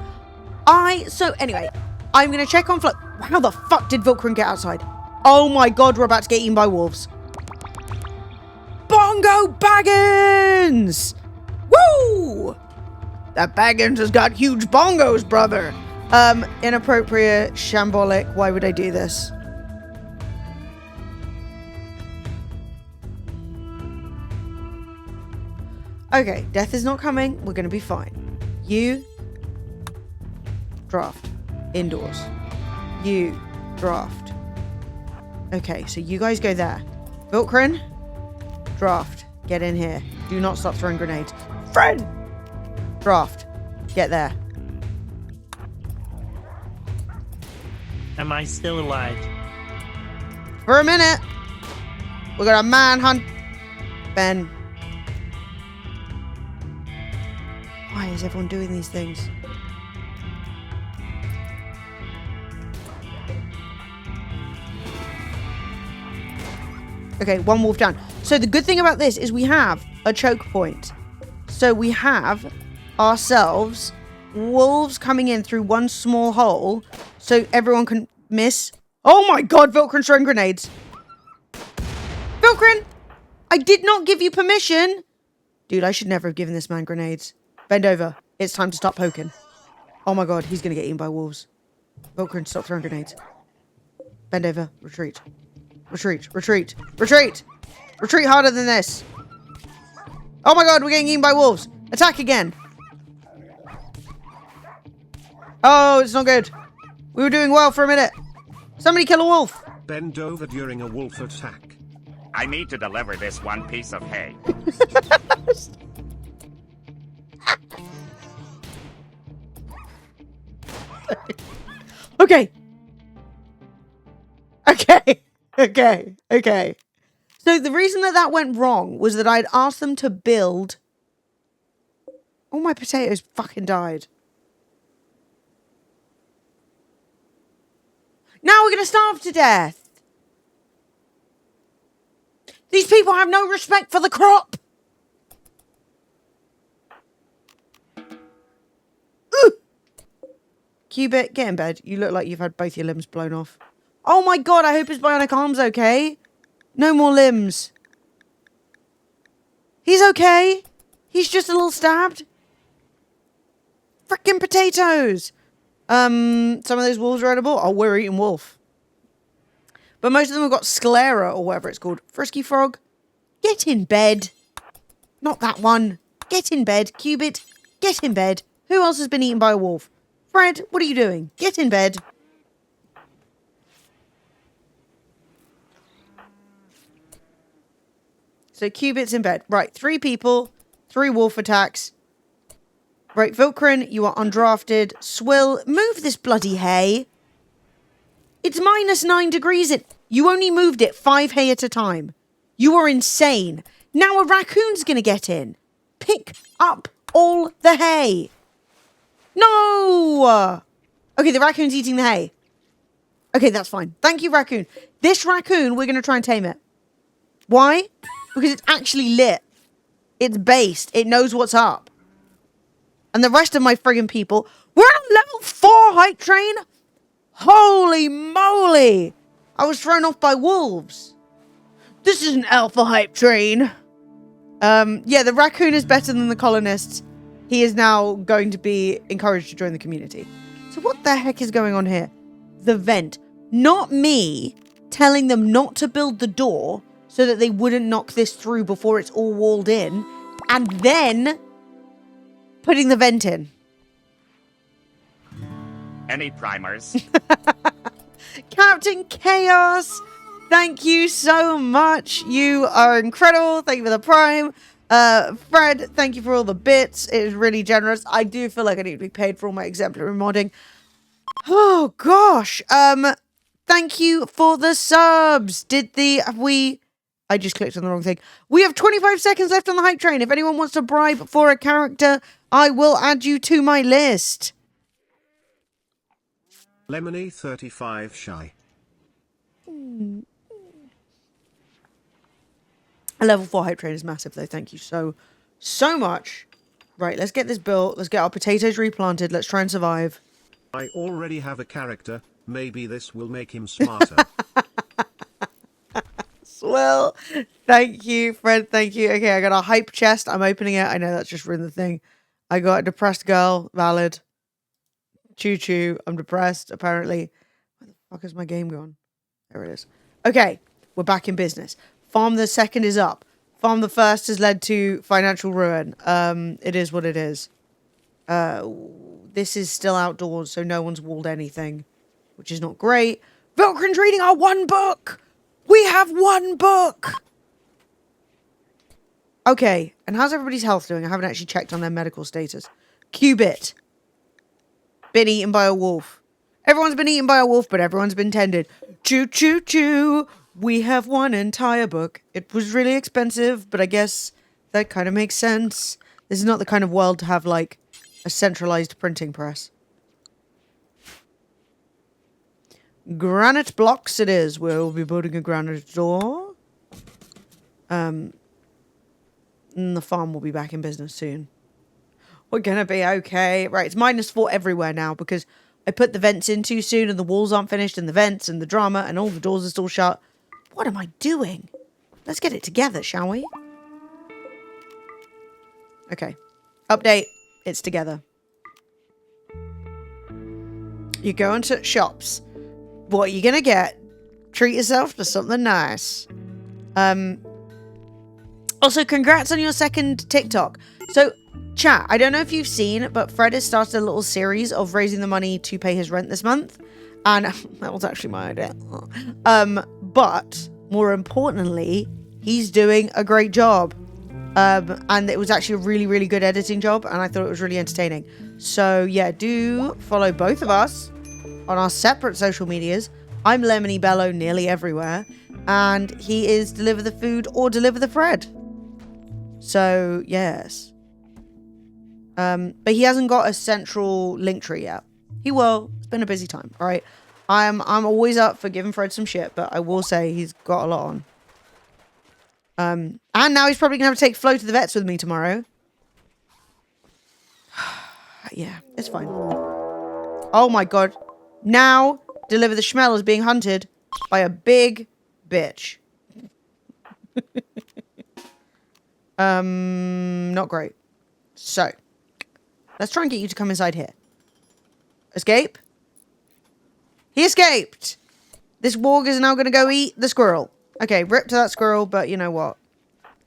so anyway, I'm gonna check on Flo. How the fuck did Vilkrin get outside? Oh my God, we're about to get eaten by wolves. Bongo Baggins! Woo! That Baggins has got huge bongos, brother. Inappropriate, shambolic. Why would I do this? Okay, death is not coming. We're gonna be fine. You draft indoors. You draft. Okay, so you guys go there. Vilkrin, draft. Get in here. Do not stop throwing grenades. Friend! Draft. Get there. Am I still alive? For a minute. We're gonna manhunt Ben. Why is everyone doing these things? Okay, one wolf down. So the good thing about this is we have a choke point. So we have ourselves wolves coming in through one small hole so everyone can miss. Oh my god, Vilkrin's throwing grenades. Vilkrin! I did not give you permission. Dude, I should never have given this man grenades. Bend over. It's time to stop poking. Oh my god, he's gonna get eaten by wolves. Vilkrin, stop throwing grenades. Bend over. Retreat. Retreat. Retreat. Retreat! Retreat harder than this. Oh my god, we're getting eaten by wolves. Attack again. Oh, it's not good. We were doing well for a minute. Somebody kill a wolf. Bend over during a wolf attack. I need to deliver this one piece of hay. Okay. Okay. Okay. Okay. So the reason that went wrong was that I'd asked them to build... All my potatoes fucking died. Now we're going to starve to death. These people have no respect for the crop. Ooh. Cubit, get in bed. You look like you've had both your limbs blown off. Oh my god, I hope his bionic arm's okay. No more limbs. He's okay. He's just a little stabbed. Frickin' potatoes. Some of those wolves are edible. Oh, we're eating wolf. But most of them have got sclera or whatever it's called. Frisky frog. Get in bed. Not that one. Get in bed. Cubit. Get in bed. Who else has been eaten by a wolf? Fred, what are you doing? Get in bed. So Cubit's in bed. Right, 3 people. 3 wolf attacks. Right, Vilkrin, you are undrafted. Swill, move this bloody hay. It's -9 degrees. You only moved it 5 hay at a time. You are insane. Now a raccoon's going to get in. Pick up all the hay. No! Okay, the raccoon's eating the hay. Okay, that's fine. Thank you, raccoon. This raccoon, we're going to try and tame it. Why? Because it's actually lit. It's based. It knows what's up. And the rest of my friggin' people, we're on level 4 hype train? Holy moly! I was thrown off by wolves. This is an alpha hype train. Yeah, the raccoon is better than the colonists. He is now going to be encouraged to join the community. So what the heck is going on here? The vent. Not me telling them not to build the door so that they wouldn't knock this through before it's all walled in. And then putting the vent in. Any primers? Captain Chaos, thank you so much. You are incredible. Thank you for the prime. Fred, thank you for all the bits. It is really generous. I do feel like I need to be paid for all my exemplary modding. Oh gosh. Thank you for the subs. I just clicked on the wrong thing. We have 25 seconds left on the hype train. If anyone wants to bribe for a character, I will add you to my list. Lemony 35 shy. A level 4 hype train is massive though. Thank you so much. Right, let's get this built. Let's get our potatoes replanted. Let's try and survive. I already have a character. Maybe this will make him smarter. Well, thank you, Fred. Thank you. Okay, I got a hype chest. I'm opening it. I know that's just ruined the thing. I got a depressed girl. Valid. Choo choo. I'm depressed, apparently. Where the fuck is my game gone? There it is. Okay, we're back in business. Farm the second is up. Farm the first has led to financial ruin. It is what it is. This is still outdoors, so no one's walled anything, which is not great. Vilkrin's reading our 1 book! We have 1 book! Okay, and how's everybody's health doing? I haven't actually checked on their medical status. Cubit. Been eaten by a wolf. Everyone's been eaten by a wolf, but everyone's been tended. Choo choo choo. We have one entire book. It was really expensive, but I guess that kind of makes sense. This is not the kind of world to have, like, a centralized printing press. Granite blocks it is. We'll be building a granite door. And the farm will be back in business soon. We're gonna be okay. Right, it's -4 everywhere now because I put the vents in too soon and the walls aren't finished and the vents and the drama and all the doors are still shut. What am I doing? Let's get it together, shall we? Okay. Update. It's together. You go into shops. What are you gonna get? Treat yourself to something nice. Also, congrats on your second TikTok. So, chat, I don't know if you've seen, but Fred has started a little series of raising the money to pay his rent this month. And that was actually my idea. But more importantly, he's doing a great job. And it was actually a really, really good editing job. And I thought it was really entertaining. So yeah, do follow both of us on our separate social medias. I'm Lemony Bello nearly everywhere. And he is Deliver the Food or Deliver the Fred. So yes. But he hasn't got a central link tree yet. He will. It's been a busy time. All right. I'm always up for giving Fred some shit, but I will say he's got a lot on. And now he's probably gonna have to take Flo to the vets with me tomorrow. Yeah, it's fine. Oh my god. Now Deliver the Schmel is being hunted by a big bitch. Not great. So let's try and get you to come inside here. Escape? He escaped! This warg is now going to go eat the squirrel. Okay, rip to that squirrel, but you know what?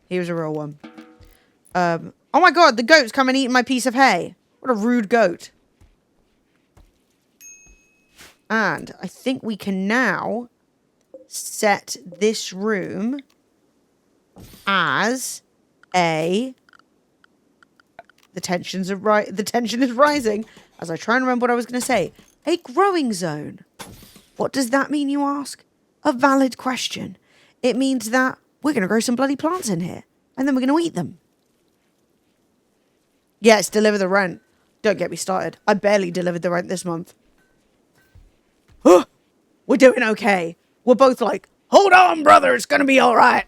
He was a real one. Oh my god, the goat's come and eaten my piece of hay. What a rude goat. And I think we can now set this room as a... The tension is rising as I try and remember what I was going to say. A growing zone. What does that mean, you ask? A valid question. It means that we're going to grow some bloody plants in here. And then we're going to eat them. Yes, deliver the rent. Don't get me started. I barely delivered the rent this month. We're doing okay. We're both like, hold on, brother. It's going to be all right.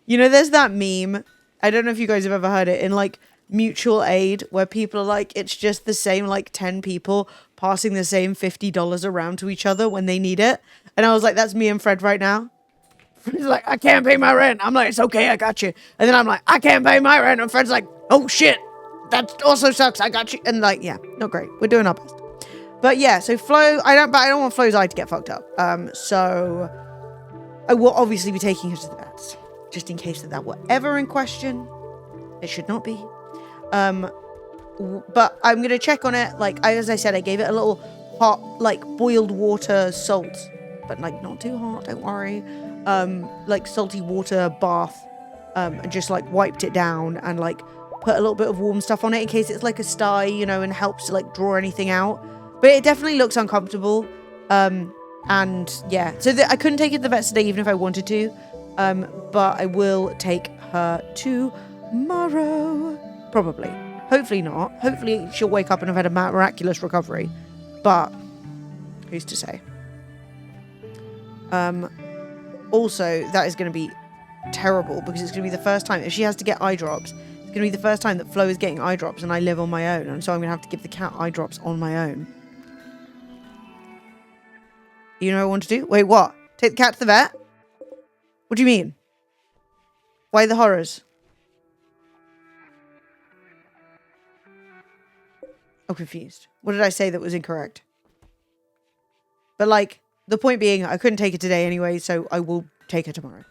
You know, there's that meme. I don't know if you guys have ever heard it in like mutual aid where people are like, it's just the same like 10 people passing the same $50 around to each other when they need it. And I was like, that's me and Fred right now. Fred's like, I can't pay my rent. I'm like, it's okay, I got you. And then I'm like, I can't pay my rent. And Fred's like, oh shit, that also sucks. I got you. And like, yeah, not great. We're doing our best. But yeah, so Flo, I don't want Flo's eye to get fucked up. So I will obviously be taking her to the vets, just in case that were ever in question. It should not be. But I'm going to check on it. Like, as I said, I gave it a little hot, like, boiled water salt. But, like, not too hot, don't worry. Like, salty water bath. And just, like, wiped it down and, like, put a little bit of warm stuff on it in case it's, like, a sty, you know, and helps to, like, draw anything out. But it definitely looks uncomfortable. And, yeah. So I couldn't take it to the vets today even if I wanted to. But I will take her tomorrow. Probably. Hopefully not. Hopefully she'll wake up and have had a miraculous recovery. But who's to say? Also, that is going to be terrible because it's going to be the first time. If she has to get eye drops, it's going to be the first time that Flo is getting eye drops and I live on my own. And so I'm going to have to give the cat eye drops on my own. You know what I want to do? Wait, what? Take the cat to the vet? What do you mean? Why the horrors? I'm confused. What did I say that was incorrect? But like, the point being, I couldn't take it today anyway, so I will take her tomorrow.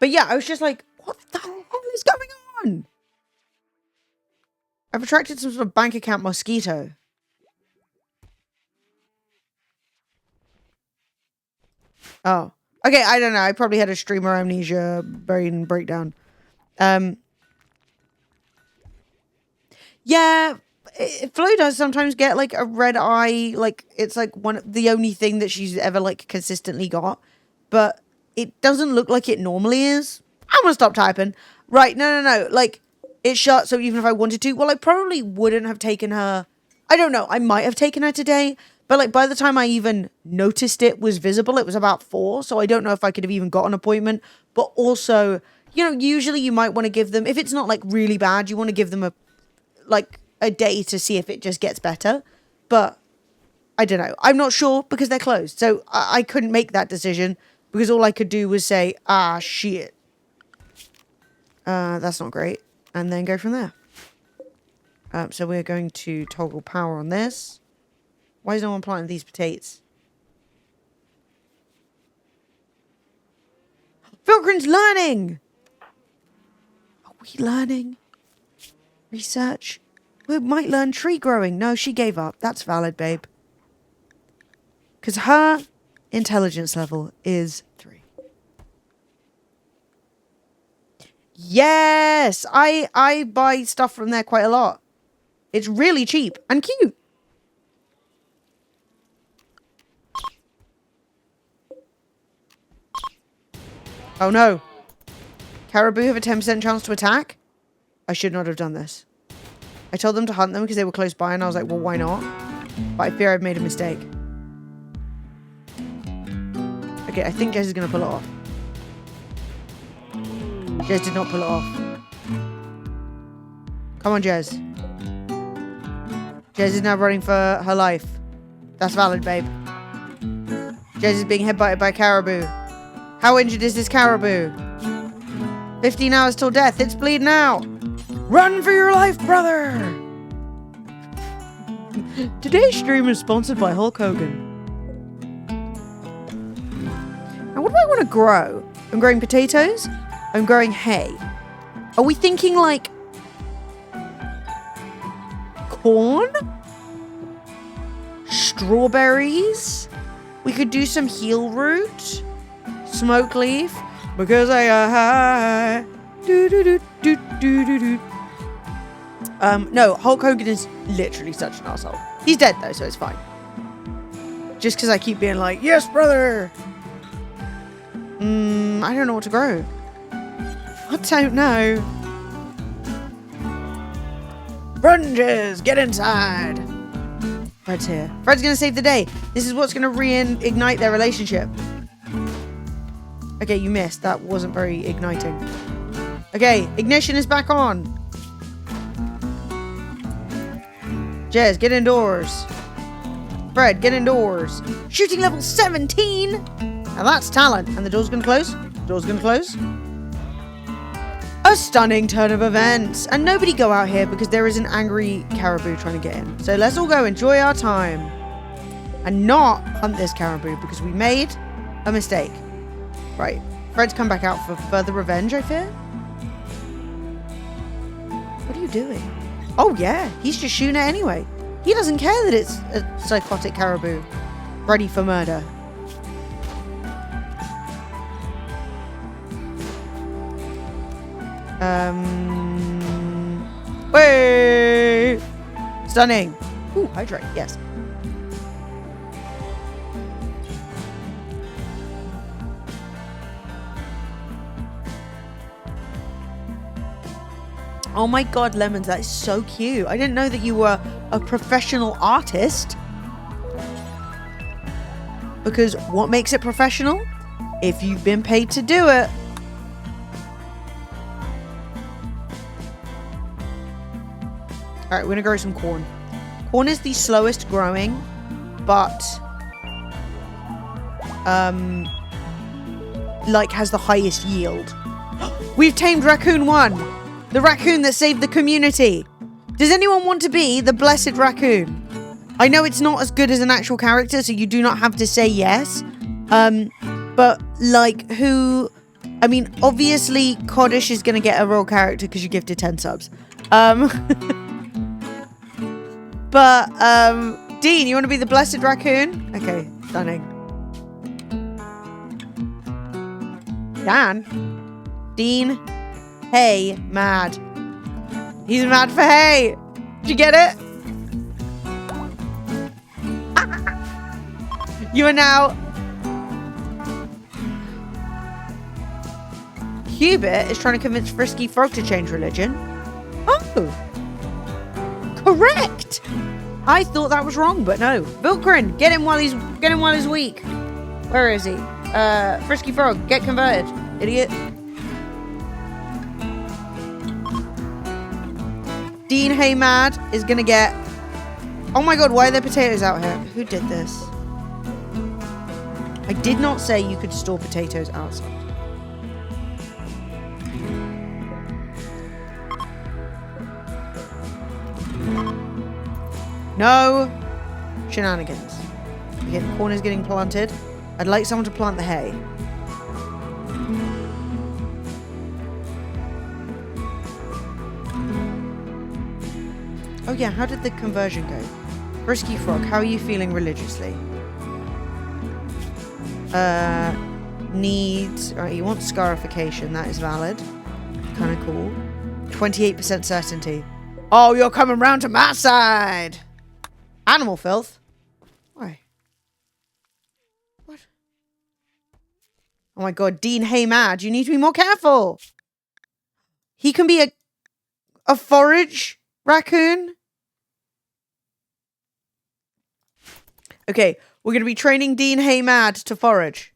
But yeah, I was just like, what the hell is going on? I've attracted some sort of bank account mosquito. Oh. Okay, I don't know. I probably had a streamer amnesia brain breakdown. Yeah, Flo does sometimes get like a red eye, like it's like the only thing that she's ever like consistently got, but it doesn't look like it normally is. I'm gonna stop typing. Right, no. Like, it's shut, so even if I wanted to, well, I probably wouldn't have taken her. I don't know. I might have taken her today, but like by the time I even noticed it was visible, it was about 4, so I don't know if I could have even got an appointment. But also, you know, usually you might want to give them, if it's not like really bad, you want to give them a day to see if it just gets better. But I don't know. I'm not sure because they're closed, so I couldn't make that decision because all I could do was say, shit. That's not great. And then go from there. So we're going to toggle power on this. Why is no one planting these potatoes? Filgrin's learning! Are we learning? Research? We might learn tree growing. No, she gave up. That's valid, babe. Because her intelligence level is 3. Yes! I buy stuff from there quite a lot. It's really cheap and cute. Oh no. Caribou have a 10% chance to attack? I should not have done this. I told them to hunt them because they were close by and I was like, well, why not? But I fear I've made a mistake. Okay, I think Jez is going to pull it off. Jez did not pull it off. Come on, Jez. Jez is now running for her life. That's valid, babe. Jez is being headbutted by caribou. How injured is this caribou? 15 hours till death. It's bleeding out. Run for your life, brother! Today's stream is sponsored by Hulk Hogan. Now, what do I want to grow? I'm growing potatoes. I'm growing hay. Are we thinking like corn? Strawberries? We could do some heel root. Smoke leaf. Because I got high. No, Hulk Hogan is literally such an asshole. He's dead though, so it's fine. Just because I keep being like, yes, brother. I don't know what to grow. I don't know. Brunges, get inside. Fred's here. Fred's gonna save the day. This is what's gonna reignite their relationship. Okay, you missed. That wasn't very igniting. Okay, ignition is back on. Jez, get indoors. Fred, get indoors. Shooting level 17. Now that's talent. And the door's gonna close. Door's gonna close. A stunning turn of events. And nobody go out here because there is an angry caribou trying to get in. So let's all go enjoy our time. And not hunt this caribou because we made a mistake. Right. Fred's come back out for further revenge, I fear. What are you doing? Oh, yeah. He's just shooting it anyway. He doesn't care that it's a psychotic caribou ready for murder. Wait! Stunning. Ooh, hydrate. Yes. Oh my god, Lemons, that is so cute. I didn't know that you were a professional artist. Because what makes it professional? If you've been paid to do it. Alright, we're gonna grow some corn. Corn is the slowest growing, but like has the highest yield. We've tamed Raccoon 1! The raccoon that saved the community. Does anyone want to be the blessed raccoon? I know it's not as good as an actual character, so you do not have to say yes. But like who... I mean, obviously Coddish is going to get a role character because you gifted 10 subs. But Dean, you want to be the blessed raccoon? Okay, stunning. Dan? Dean? Hay, mad. He's mad for hay. Did you get it? You are now... Hubert is trying to convince Frisky Frog to change religion. Oh! Correct! I thought that was wrong, but no. Vilkrin, get him while he's weak. Where is he? Frisky Frog, get converted, idiot. Dean Haymad is gonna get... Oh my god, why are there potatoes out here? Who did this? I did not say you could store potatoes outside. No shenanigans. Okay, the corn is getting planted. I'd like someone to plant the hay. Oh yeah, how did the conversion go? Frisky Frog, how are you feeling religiously? Needs... Alright, you want scarification. That is valid. Kind of cool. 28% certainty. Oh, you're coming round to my side! Animal filth? Why? What? Oh my god, Dean Haymad, you need to be more careful! He can be a forage raccoon? Okay, we're going to be training Dean Haymad to forage.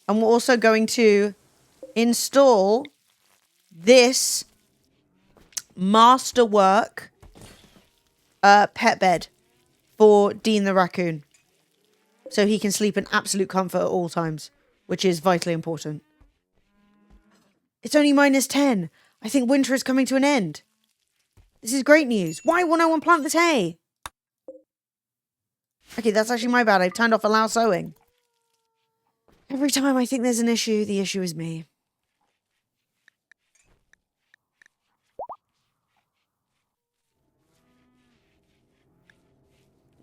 And we're also going to install this masterwork pet bed for Dean the raccoon. So he can sleep in absolute comfort at all times, which is vitally important. It's only -10. I think winter is coming to an end. This is great news. Why will no one plant this hay? Okay, that's actually my bad. I've turned off allow sowing. Every time I think there's an issue, the issue is me.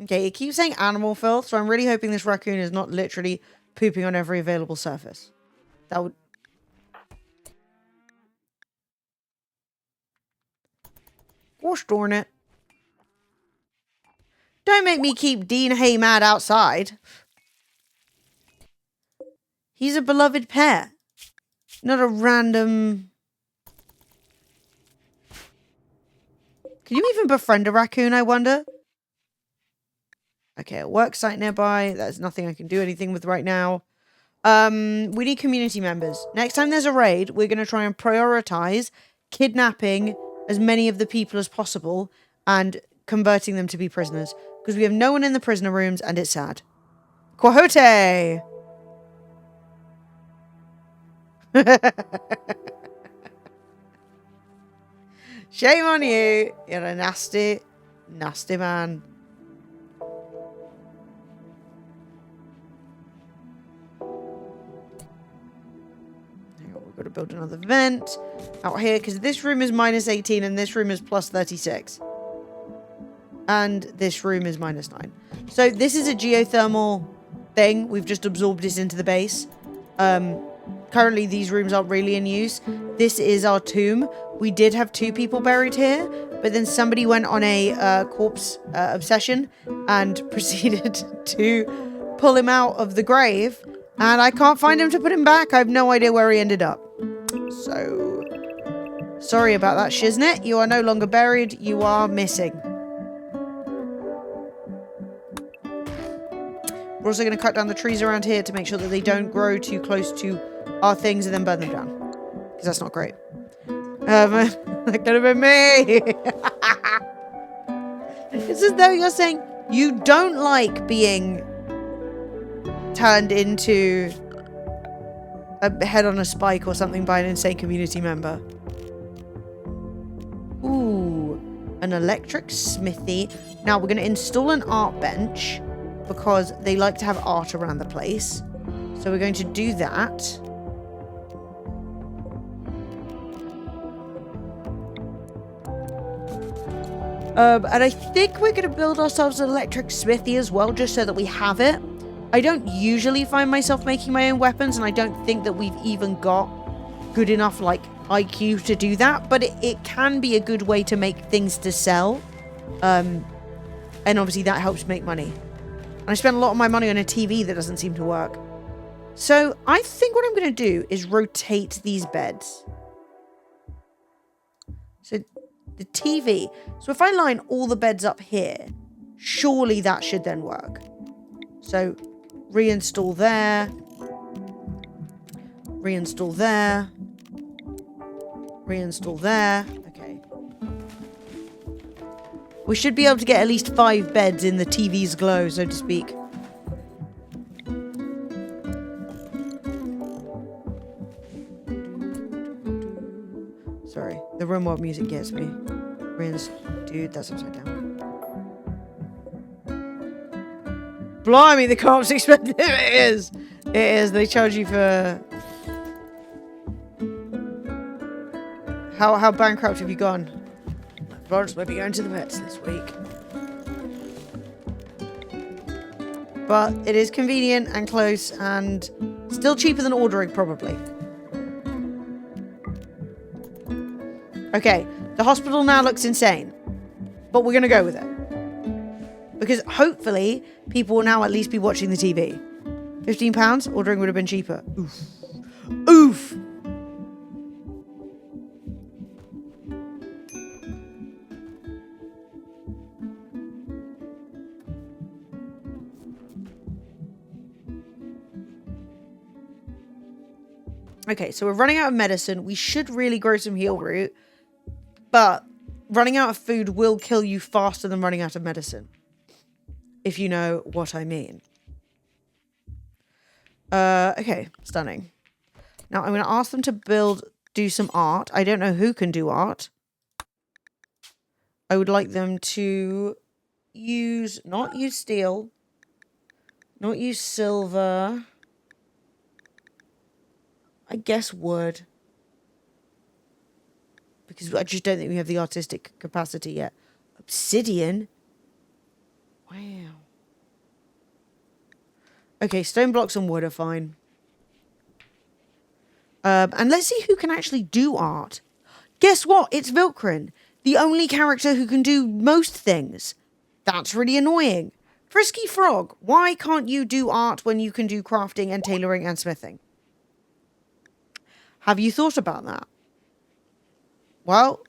Okay, it keeps saying animal filth, so I'm really hoping this raccoon is not literally pooping on every available surface. That would... Gosh darn it. Don't make me keep Dean Haymad outside. He's a beloved pet. Not a random... Can you even befriend a raccoon, I wonder? Okay, a work site nearby. There's nothing I can do anything with right now. We need community members. Next time there's a raid, we're going to try and prioritize kidnapping as many of the people as possible and converting them to be prisoners. Because we have no one in the prisoner rooms and it's sad. Quahote! Shame on you. You're a nasty, nasty man. We've got to build another vent out here because this room is -18 and this room is +36. And this room is -9. So this is a geothermal thing. We've just absorbed this into the base. Currently these rooms aren't really in use. This is our tomb. We did have 2 people buried here, but then somebody went on a corpse obsession and proceeded to pull him out of the grave. And I can't find him to put him back. I have no idea where he ended up. So, sorry about that, Shiznit. You are no longer buried. You are missing. We're also going to cut down the trees around here to make sure that they don't grow too close to our things and then burn them down. Because that's not great. That could have been me. It's as though you're saying you don't like being turned into a head on a spike or something by an insane community member. Ooh, an electric smithy. Now we're going to install an art bench because they like to have art around the place. So we're going to do that. And I think we're going to build ourselves an electric smithy as well, just so that we have it. I don't usually find myself making my own weapons, and I don't think that we've even got good enough, like, IQ to do that. But it can be a good way to make things to sell. And obviously that helps make money. And I spent a lot of my money on a TV that doesn't seem to work. So I think what I'm going to do is rotate these beds. So the TV. So if I line all the beds up here, surely that should then work. So reinstall there. Reinstall there. Reinstall there. Okay. We should be able to get at least 5 beds in the TV's glow, so to speak. Sorry, the RimWorld music gets me. Dude, that's upside down. Blimey, the co-op's expensive. It is. It is. They charge you for... How bankrupt have you gone? Florence might be going to the vets this week. But it is convenient and close and still cheaper than ordering, probably. Okay, the hospital now looks insane. But we're going to go with it. Because hopefully people will now at least be watching the TV. £15? Ordering would have been cheaper. Oof. Oof! Okay, so we're running out of medicine. We should really grow some heal root. But running out of food will kill you faster than running out of medicine. If you know what I mean. Okay, stunning. Now I'm going to ask them to do some art. I don't know who can do art. I would like them to not use steel. Not use silver. I guess wood. Because I just don't think we have the artistic capacity yet. Obsidian? Wow. Okay, stone blocks and wood are fine. And let's see who can actually do art. Guess what? It's Vilkrin. The only character who can do most things. That's really annoying. Frisky Frog, why can't you do art when you can do crafting and tailoring and smithing? Have you thought about that? Well,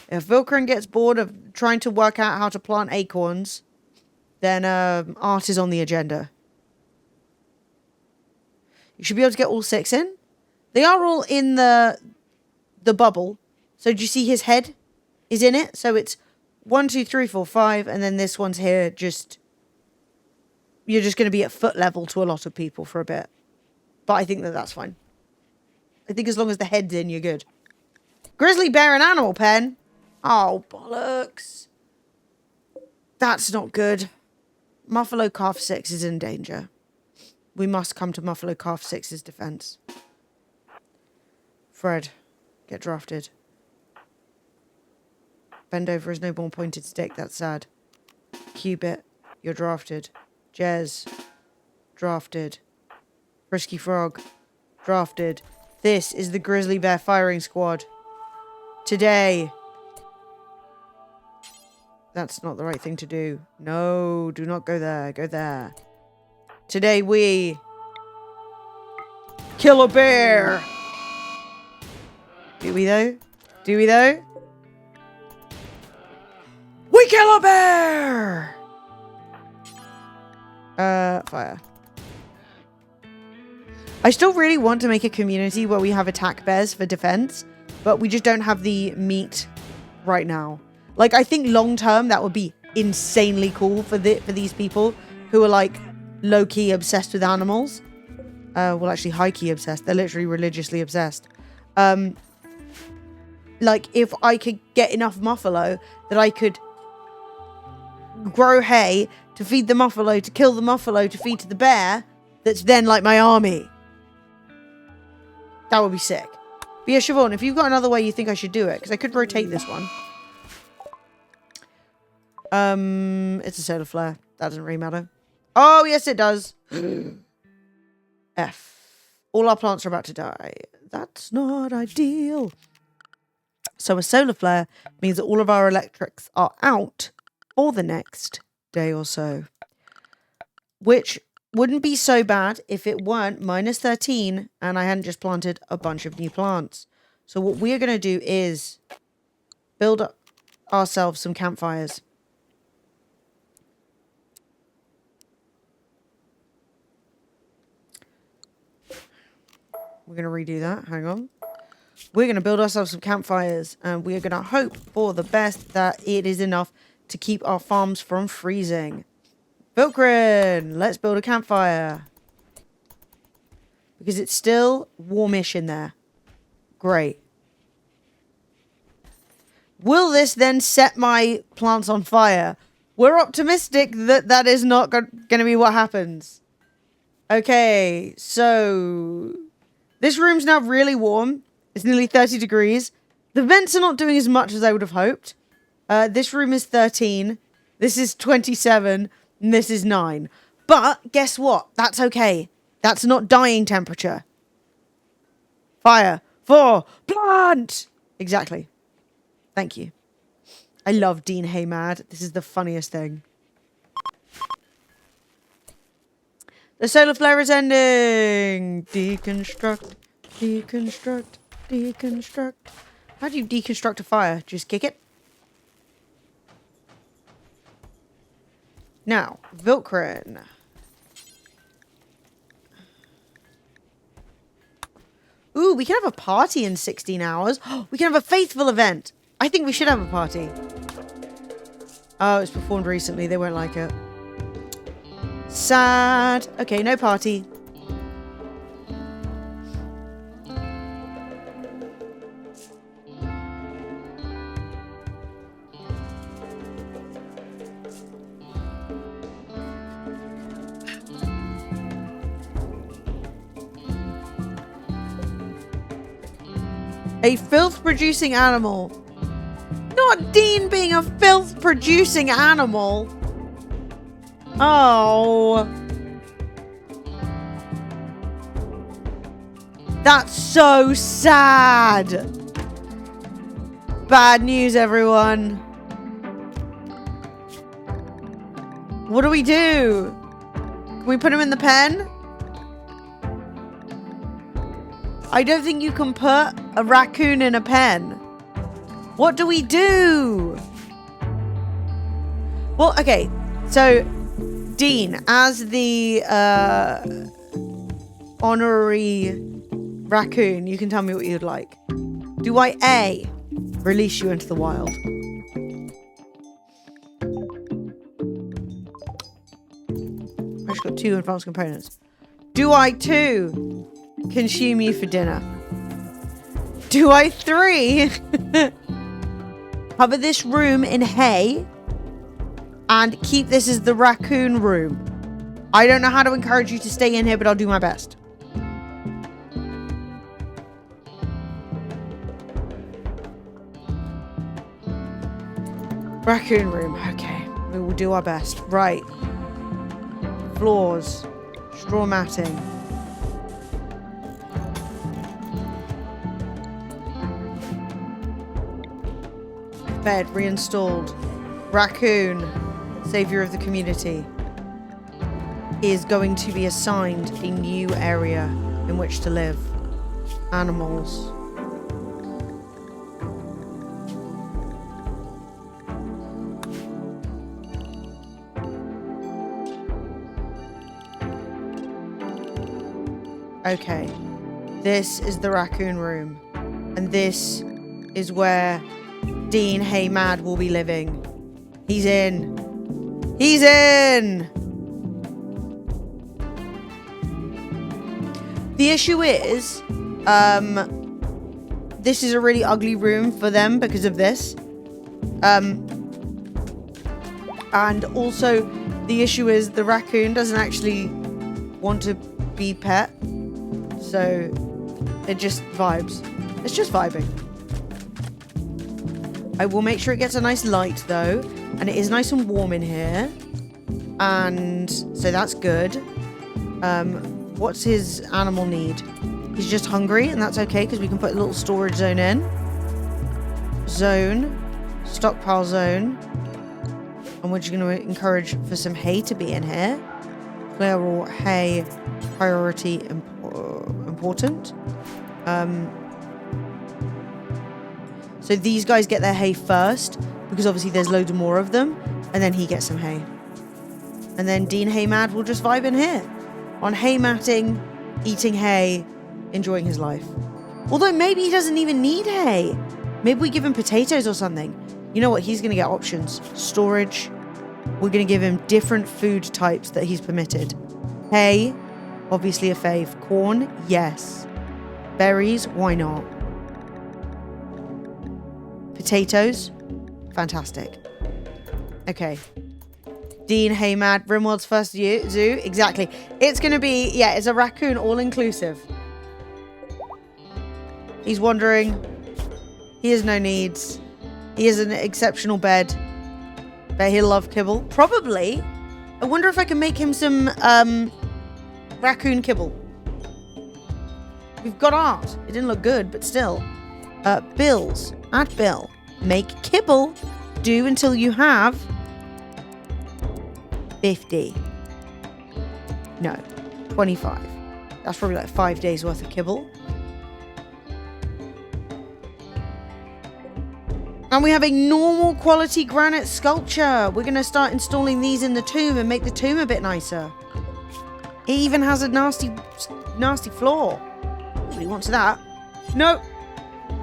if Vilkrin gets bored of trying to work out how to plant acorns, then art is on the agenda. You should be able to get all 6 in. They are all in the bubble. So do you see his head is in it? So it's 1, 2, 3, 4, 5, and then this one's here. You're just going to be at foot level to a lot of people for a bit. But I think that's fine. I think as long as the head's in, you're good. Grizzly bear and animal pen? Oh, bollocks. That's not good. Muffalo Calf 6 is in danger. We must come to Muffalo Calf 6's defense. Fred, get drafted. Bend over his no-born pointed stick, that's sad. Cubit, you're drafted. Jez, drafted. Frisky Frog, drafted. This is the Grizzly Bear firing squad. Today. That's not the right thing to do. No, do not go there. Go there. Today we kill a bear. Do we though? Do we though? We kill a bear! Fire. I still really want to make a community where we have attack bears for defense, but we just don't have the meat right now. Like, I think long term that would be insanely cool for these people who are like low-key obsessed with animals. Well, actually high-key obsessed. They're literally religiously obsessed. Like, if I could get enough muffalo that I could grow hay to feed the muffalo, to kill the muffalo, to feed to the bear, that's then like my army. That would be sick. But yeah, Siobhan, if you've got another way you think I should do it, because I could rotate this one. It's a solar flare. That doesn't really matter. Oh, yes, it does. F. All our plants are about to die. That's not ideal. So a solar flare means that all of our electrics are out for the next day or so. which wouldn't be so bad if it weren't minus 13 and I hadn't just planted a bunch of new plants. So what we're going to do is build up ourselves some campfires. We're going to redo that. Hang on. We're going to build ourselves some campfires, and we are going to hope for the best that it is enough to keep our farms from freezing. Vilkrin, let's build a campfire. Because it's still warmish in there. Great. Will this then set my plants on fire? We're optimistic that that is not going to be what happens. Okay, so this room's now really warm. It's nearly 30 degrees. The vents are not doing as much as I would have hoped. This room is 13. This is 27. And this is 9. But guess what? That's okay. That's not dying temperature. Fire. For plant. Exactly. Thank you. I love Dean Haymad. This is the funniest thing. The solar flare is ending. Deconstruct. Deconstruct. Deconstruct. How do you deconstruct a fire? Just kick it? Now, Vilkrin. Ooh, we can have a party in 16 hours. We can have a faithful event. I think we should have a party. Oh, it was performed recently. They won't like it. Sad. Okay, no party. A filth-producing animal. Not Dean being a filth-producing animal. Oh. That's so sad. Bad news, everyone. What do we do? Can we put him in the pen? I don't think you can put a raccoon in a pen. What do we do? Well, okay. So, Dean, as the honorary raccoon, you can tell me what you'd like. Do I A, release you into the wild? I just got 2 advanced components. Do I 2 consume you for dinner? Do I 3 cover this room in hay and keep this as the raccoon room? I don't know how to encourage you to stay in here, but I'll do my best. Raccoon room. Okay, we will do our best. Right. Floors. Straw matting. Bed reinstalled. Raccoon, savior of the community, is going to be assigned a new area in which to live. Animals. Okay, this is the raccoon room, and this is where Dean Haymad will be living. He's in. He's in! The issue is, this is a really ugly room for them because of this. And also, the issue is the raccoon doesn't actually want to be pet. So, it just vibes. It's just vibing. I will make sure it gets a nice light, though. And it is nice and warm in here. And so that's good. What's his animal need? He's just hungry, and that's okay, because we can put a little storage zone in. Zone. Stockpile zone. And we're just going to encourage for some hay to be in here. Clear raw hay, priority important. So these guys get their hay first because obviously there's loads more of them, and then he gets some hay. And then Dean Haymad will just vibe in here on hay matting, eating hay, enjoying his life. Although maybe he doesn't even need hay. Maybe we give him potatoes or something. You know what? He's going to get options. Storage. We're going to give him different food types that he's permitted. Hay, obviously a fave. Corn, yes. Berries, why not? Potatoes, fantastic. Okay. Dean Haymad, RimWorld's first zoo. Exactly. It's going to be, yeah, it's a raccoon all-inclusive. He's wandering. He has no needs. He has an exceptional bed. Bet he'll love kibble. Probably. I wonder if I can make him some raccoon kibble. We've got art. It didn't look good, but still. Bills. Add bill. Make kibble. Do until you have 50. No. 25. That's probably like 5 days worth of kibble. And we have a normal quality granite sculpture. We're going to start installing these in the tomb and make the tomb a bit nicer. It even has a nasty floor. Nobody wants that. No.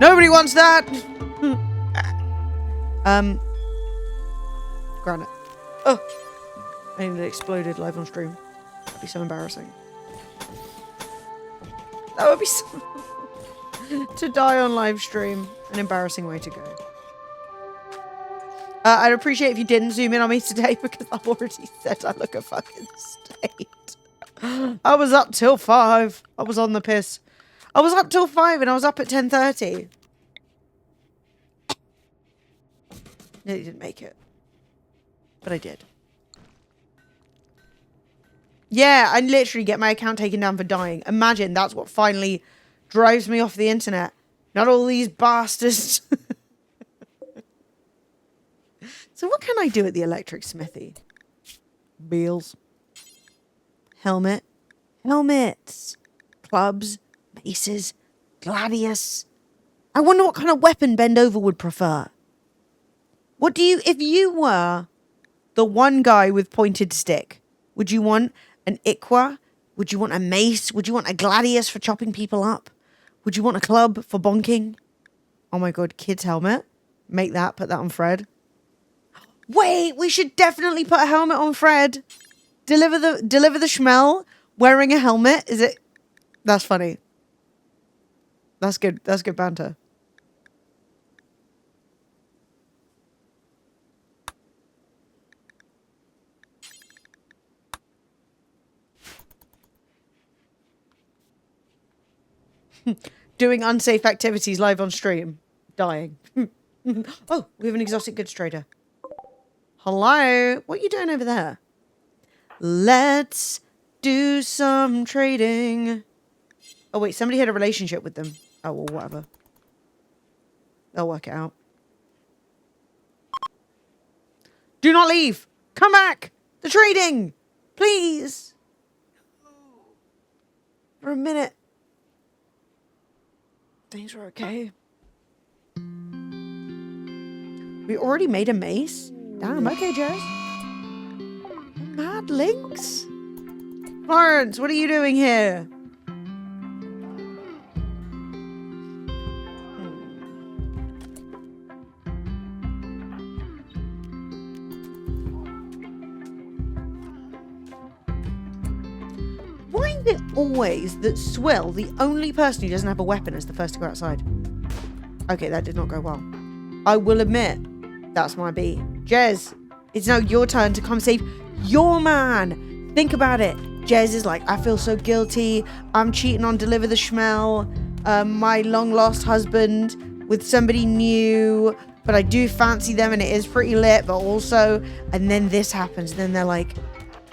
Nobody wants that. Granite. Oh. I nearly exploded live on stream. That'd be so embarrassing. That would be so... to die on live stream. An embarrassing way to go. I'd appreciate if you didn't zoom in on me today because I've already said I look a fucking state. I was up till 5. I was on the piss. I was up till 5 and I was up at 10:30. Nearly didn't make it. But I did. Yeah, I literally get my account taken down for dying. Imagine that's what finally drives me off the internet. Not all these bastards. So what can I do at the electric smithy? Beals. Helmet. Helmets. Clubs. Maces. Gladius. I wonder what kind of weapon Bendover would prefer. What do you... If you were the one guy with pointed stick, would you want an Iqua? Would you want a mace? Would you want a gladius for chopping people up? Would you want a club for bonking? Oh my god, kid's helmet. Make that. Put that on Fred. Wait, we should definitely put a helmet on Fred. Deliver the schmel wearing a helmet. Is it? That's funny. That's good. That's good banter. Doing unsafe activities live on stream. Dying. Oh, we have an exotic goods trader. Hello? What are you doing over there? Let's do some trading. Oh, wait. Somebody had a relationship with them. Oh, well, whatever. They'll work it out. Do not leave. Come back. The trading. Please. For a minute. Things were okay. We already made a mace? Damn, okay, Jess. Mad links? Florence, what are you doing here? Why is it always that Swill, the only person who doesn't have a weapon, is the first to go outside? Okay, that did not go well. I will admit, that's my beat. Jez, it's now your turn to come save your man. Think about it. Jez is like, I feel so guilty. I'm cheating on Deliver the Schmel. My long lost husband with somebody new. But I do fancy them and it is pretty lit. But also, and then this happens. And then they're like,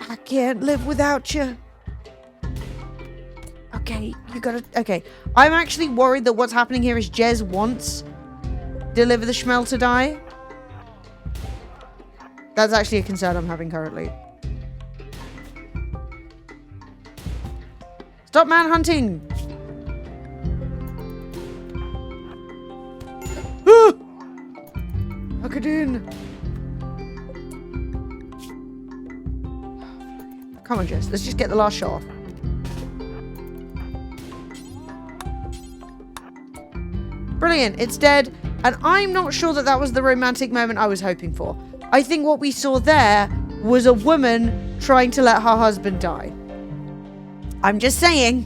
I can't live without you. Okay, you gotta... Okay. I'm actually worried that what's happening here is Jez wants Deliver the Schmel to die. That's actually a concern I'm having currently. Stop manhunting. Hakadin. Come on, Jess. Let's just get the last shot off. Brilliant. It's dead. And I'm not sure that that was the romantic moment I was hoping for. I think what we saw there was a woman trying to let her husband die. I'm just saying.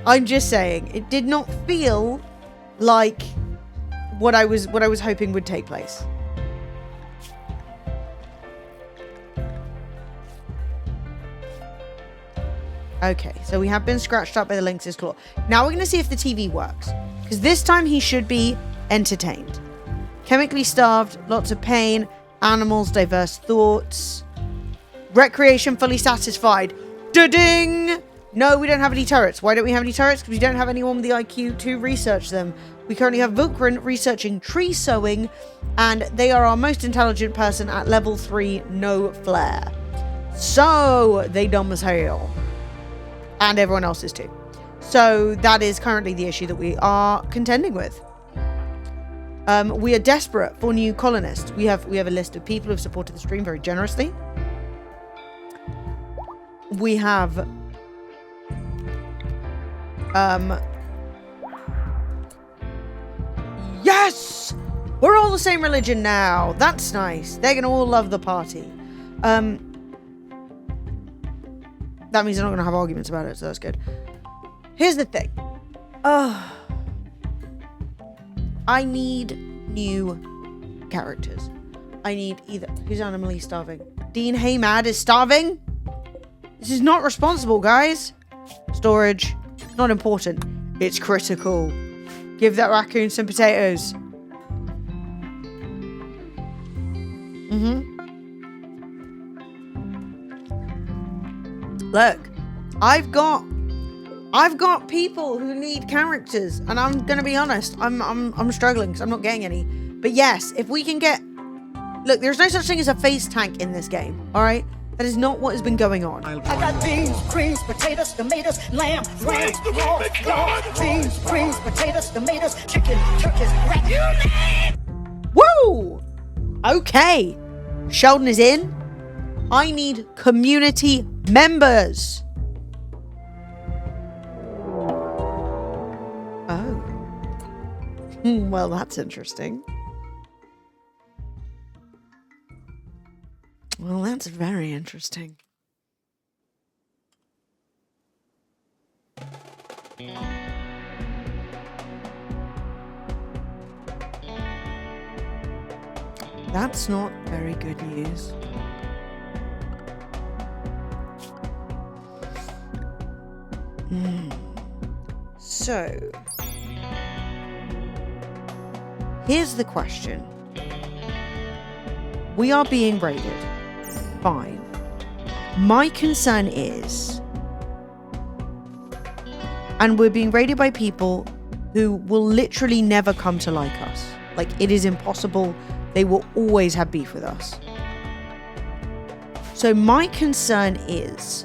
I'm just saying. It did not feel like what I was hoping would take place. Okay, so we have been scratched up by the lynx's claw. Now we're going to see if the TV works. Because this time he should be entertained. Chemically starved, lots of pain, animals, diverse thoughts. Recreation fully satisfied. Da-ding! No, we don't have any turrets. Why don't we have any turrets? Because we don't have anyone with the IQ to research them. We currently have Vulcarin researching tree sowing, and they are our most intelligent person at level 3, no flair. So, they dumb as hell. And everyone else is too. So, that is currently the issue that we are contending with. We are desperate for new colonists. We have a list of people who have supported the stream very generously. We have yes! We're all the same religion now. That's nice. They're gonna all love the party. That means they're not gonna have arguments about it, so that's good. Here's the thing. I need new characters. I need either... Who's animally starving? Dean Haymad is starving? This is not responsible, guys. Storage. Not important. It's critical. Give that raccoon some potatoes. Look. I've got people who need characters, and I'm gonna be honest, I'm struggling because I'm not getting any. But yes, if we can get... Look, there's no such thing as a face tank in this game, alright? That is not what has been going on. I got beans, greens, potatoes, tomatoes, lamb, lamb, beans, greens, potatoes, tomatoes, chicken, turkeys, rat. Woo! Okay. Sheldon is in. I need community members. Oh. Well, that's interesting. Well, that's very interesting. That's not very good news. So, here's the question. We are being raided. Fine. My concern is, and we're being raided by people who will literally never come to like us. Like, it is impossible. They will always have beef with us. So my concern is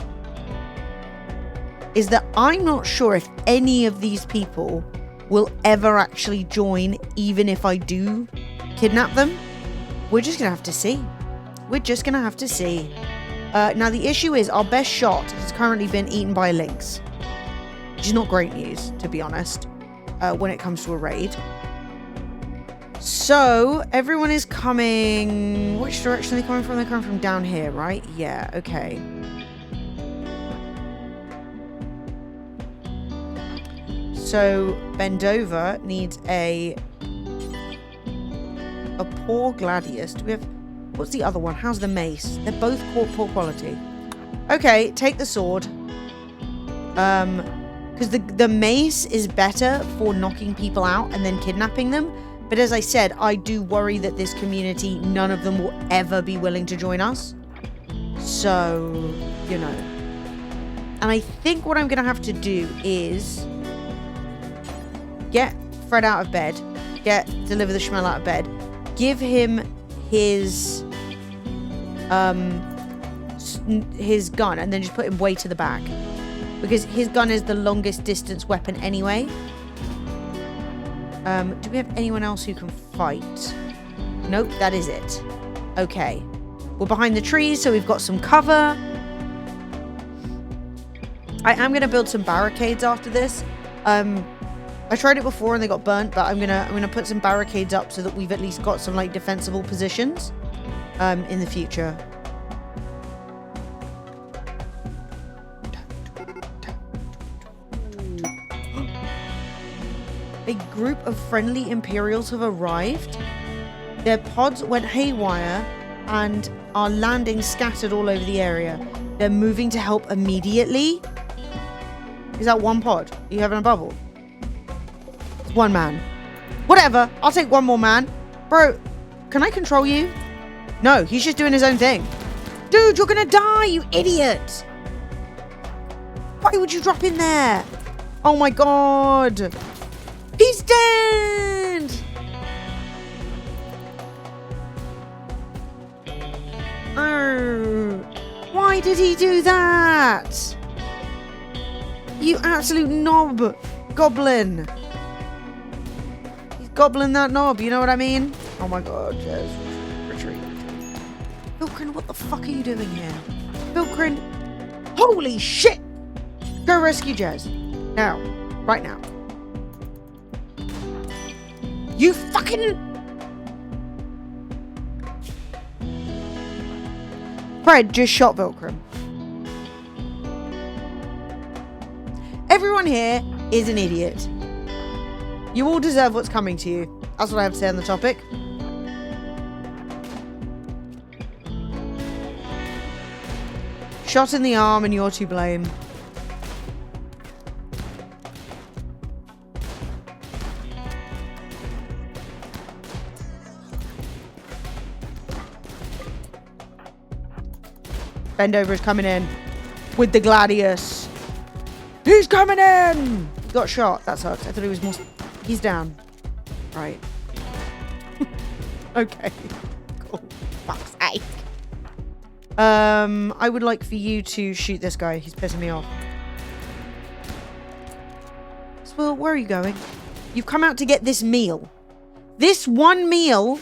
that I'm not sure if any of these people will ever actually join, even if I do kidnap them. We're just gonna have to see. We're just gonna have to see. Now the issue is our best shot has currently been eaten by a lynx, which is not great news, to be honest, when it comes to a raid. So everyone is coming. Which direction are they coming from? They're coming from down here, right? Yeah. Okay. So Bendova needs a poor gladius. Do we have... What's the other one? How's the mace? They're both poor quality. Okay, take the sword. Because the mace is better for knocking people out and then kidnapping them. But as I said, I do worry that this community, none of them will ever be willing to join us. So, you know. And I think what I'm going to have to do is get Fred out of bed. Deliver the Schmel out of bed. Give him his gun and then just put him way to the back. because his gun is the longest distance weapon anyway. Do we have anyone else who can fight? Nope, that is it. Okay. We're behind the trees, so we've got some cover. I am going to build some barricades after this. I tried it before and they got burnt, but I'm gonna put some barricades up so that we've at least got some like defensible positions in the future. A group of friendly Imperials have arrived. Their pods went haywire and are landing scattered all over the area. They're moving to help immediately. Is that one pod? Are you having a bubble? It's one man. Whatever. I'll take one more man. Bro, can I control you? No, he's just doing his own thing. Dude, you're gonna die, you idiot. Why would you drop in there? Oh my god. He's dead. Oh, why did he do that? You absolute knob. Goblin. He's gobbling that knob, you know what I mean? Oh my god, Jez. Retreat. Vilcrin, what the fuck are you doing here? Vilcrin. Holy shit! Go rescue Jez. Now. Right now. You fucking... Fred just shot Vilcrin. Everyone here is an idiot. You all deserve what's coming to you. That's what I have to say on the topic. Shot in the arm and you're to blame. Bendover is coming in with the Gladius. He's coming in! He got shot. That sucks. I thought he was more... He's down. Right. Okay. Cool. Fuck's sake. I would like for you to shoot this guy. He's pissing me off. Swill, where are you going? You've come out to get this meal. This one meal?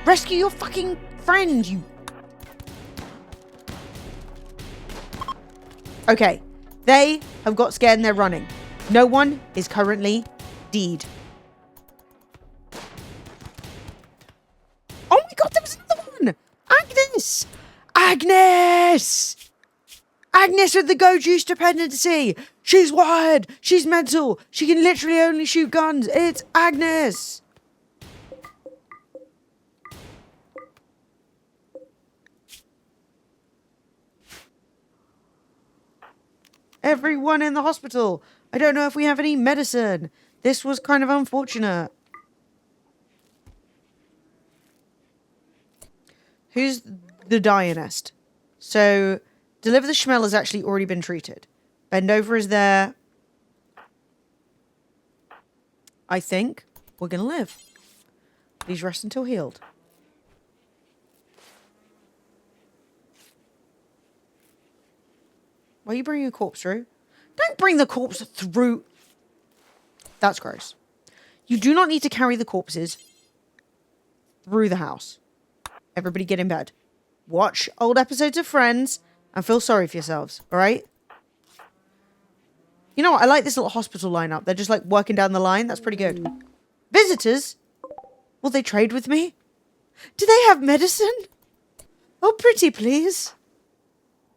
Rescue your fucking friend, you... Okay. They have got scared and they're running. No one is currently dead. Oh my god, there was another one! Agnes! Agnes! Agnes with the go juice dependency! She's wired! She's mental! She can literally only shoot guns! It's Agnes! Everyone in the hospital. I don't know if we have any medicine. This was kind of unfortunate. Who's the Dionist? So, Deliver the Schmel has actually already been treated. Bendover is there. I think we're going to live. Please rest until healed. Why are you bringing a corpse through? Don't bring the corpse through. That's gross. You do not need to carry the corpses through the house. Everybody get in bed. Watch old episodes of Friends and feel sorry for yourselves, all right? You know what? I like this little hospital lineup. They're just like working down the line. That's pretty good. Visitors? Will they trade with me? Do they have medicine? Oh, pretty please.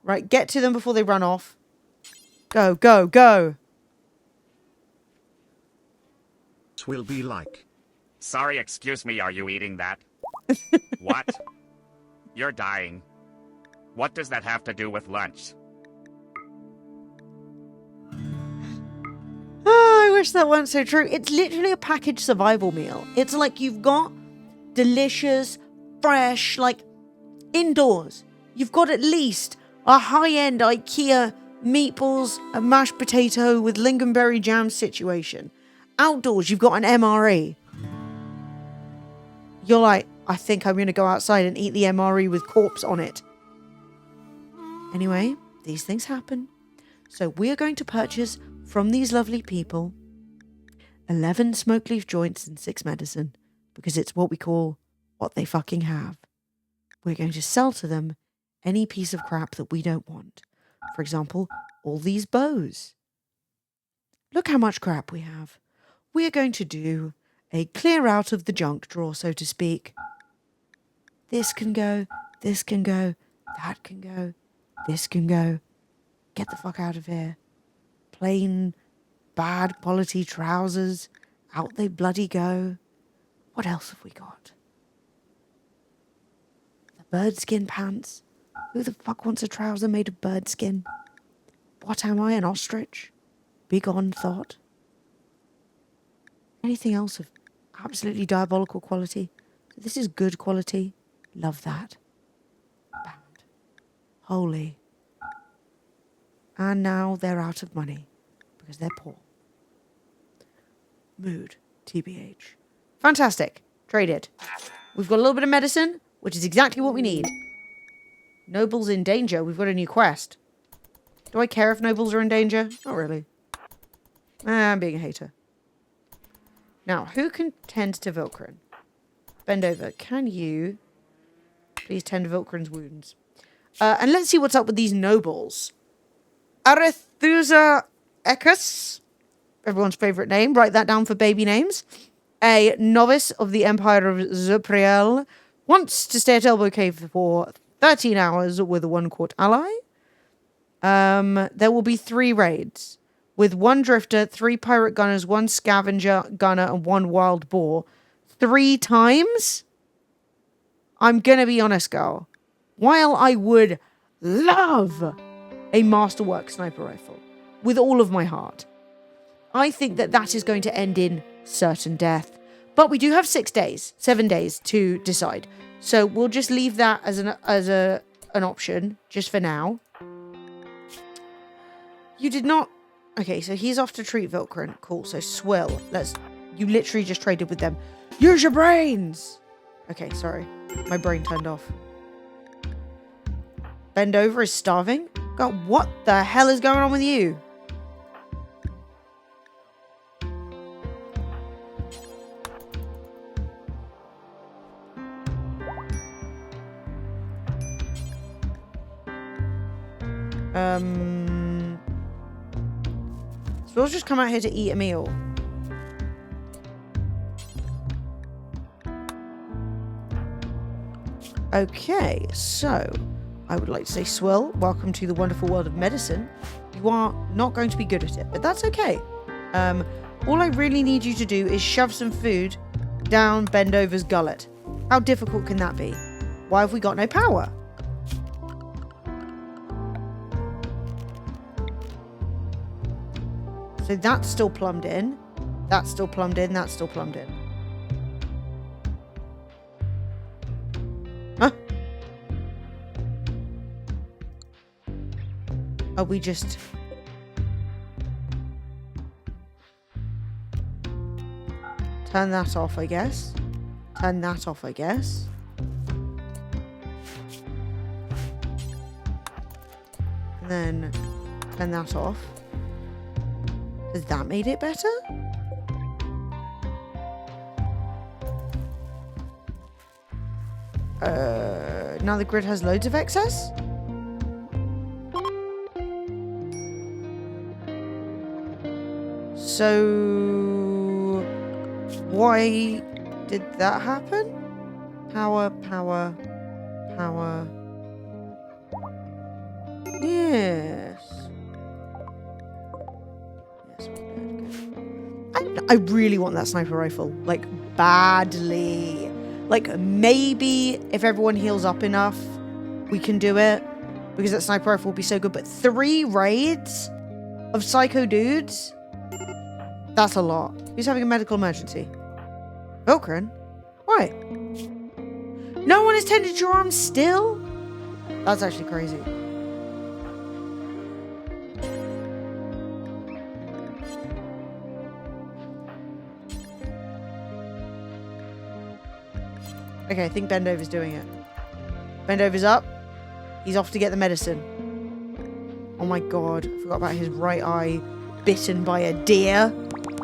Right, get to them before they run off. Go, go, go. Will be like. Sorry, excuse me, are you eating that? What? You're dying. What does that have to do with lunch? Oh, I wish that weren't so true. It's literally a packaged survival meal. It's like you've got delicious, fresh, like, indoors. You've got at least a high-end IKEA meatballs and mashed potato with lingonberry jam situation. Outdoors, you've got an MRE. You're like, I think I'm going to go outside and eat the MRE with corpse on it. Anyway, these things happen. So we are going to purchase from these lovely people 11 smoke leaf joints and 6 medicine, because it's what we call what they fucking have. We're going to sell to them any piece of crap that we don't want. For example, all these bows. Look how much crap we have. We are going to do a clear out of the junk drawer, so to speak. This can go, this can go, that can go, this can go. Get the fuck out of here. Plain, bad quality trousers. Out they bloody go. What else have we got? The birdskin pants. Who the fuck wants a trouser made of birdskin? What am I, an ostrich? Begone thought. Anything else of absolutely diabolical quality? This is good quality. Love that. Bad. Holy. And now they're out of money because they're poor. Mood. TBH. Fantastic. Traded. We've got a little bit of medicine, which is exactly what we need. Nobles in danger. We've got a new quest. Do I care if nobles are in danger? Not really. I'm being a hater. Now, who can tend to Vilkrin? Bend over. Can you please tend to Vilkrin's wounds? And let's see what's up with these nobles. Arethusa Ekus, everyone's favourite name. Write that down for baby names. A novice of the Empire of Zupriel wants to stay at Elbow Cave for 13 hours with a 1-court ally. There will be 3 raids with 1 drifter, 3 pirate gunners, 1 scavenger gunner, and 1 wild boar. 3 times? I'm gonna be honest, girl. While I would love a masterwork sniper rifle with all of my heart, I think that that is going to end in certain death. But we do have 7 days to decide. So we'll just leave that as an option just for now. You did not. Okay, so he's off to treat Vilkrin. Cool. So Swill, you literally just traded with them. Use your brains. Okay, sorry. My brain turned off. Bend over is starving? God, what the hell is going on with you? So we'll just come out here to eat a meal. Okay, so I would like to say, Swill, welcome to the wonderful world of medicine. You are not going to be good at it, but that's okay. All I really need you to do is shove some food down Bendover's gullet. How difficult can that be? Why have we got no power? So that's still plumbed in. That's still plumbed in. That's still plumbed in. Huh? Are we just... Turn that off, I guess. Turn that off, I guess. And then turn that off. Has that made it better? Now the grid has loads of excess? So... why did that happen? Power, power, power. Yes. I really want that sniper rifle, like, badly. Like, maybe if everyone heals up enough, we can do it, because that sniper rifle will be so good. But 3 raids of psycho dudes? That's a lot. Who's having a medical emergency? Vilkrin? Why? No one has tended your arm still? That's actually crazy. Okay, I think Bendover's doing it. Bendover's up. He's off to get the medicine. Oh my god, I forgot about his right eye bitten by a deer.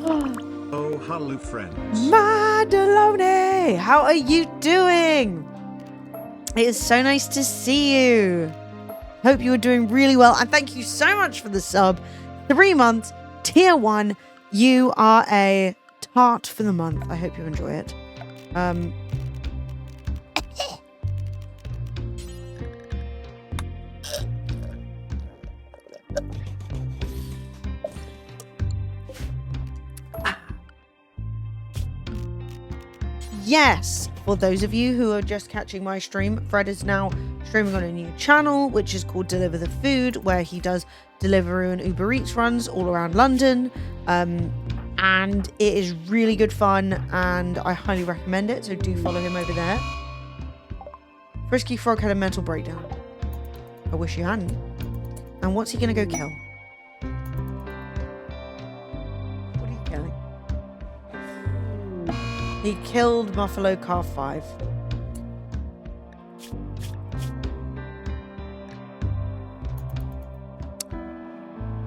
Oh, hello, friends. Madelone, how are you doing? It is so nice to see you. Hope you are doing really well. And thank you so much for the sub. 3 months, tier 1. You are a tart for the month. I hope you enjoy it. Yes, for those of you who are just catching my stream, Fred is now streaming on a new channel, which is called Deliver the Food, where he does Deliveroo and Uber Eats runs all around London. And it is really good fun, and I highly recommend it, so do follow him over there. Frisky Frog had a mental breakdown. I wish you hadn't. And what's he gonna go kill? What are you killing? He killed Buffalo Calf 5.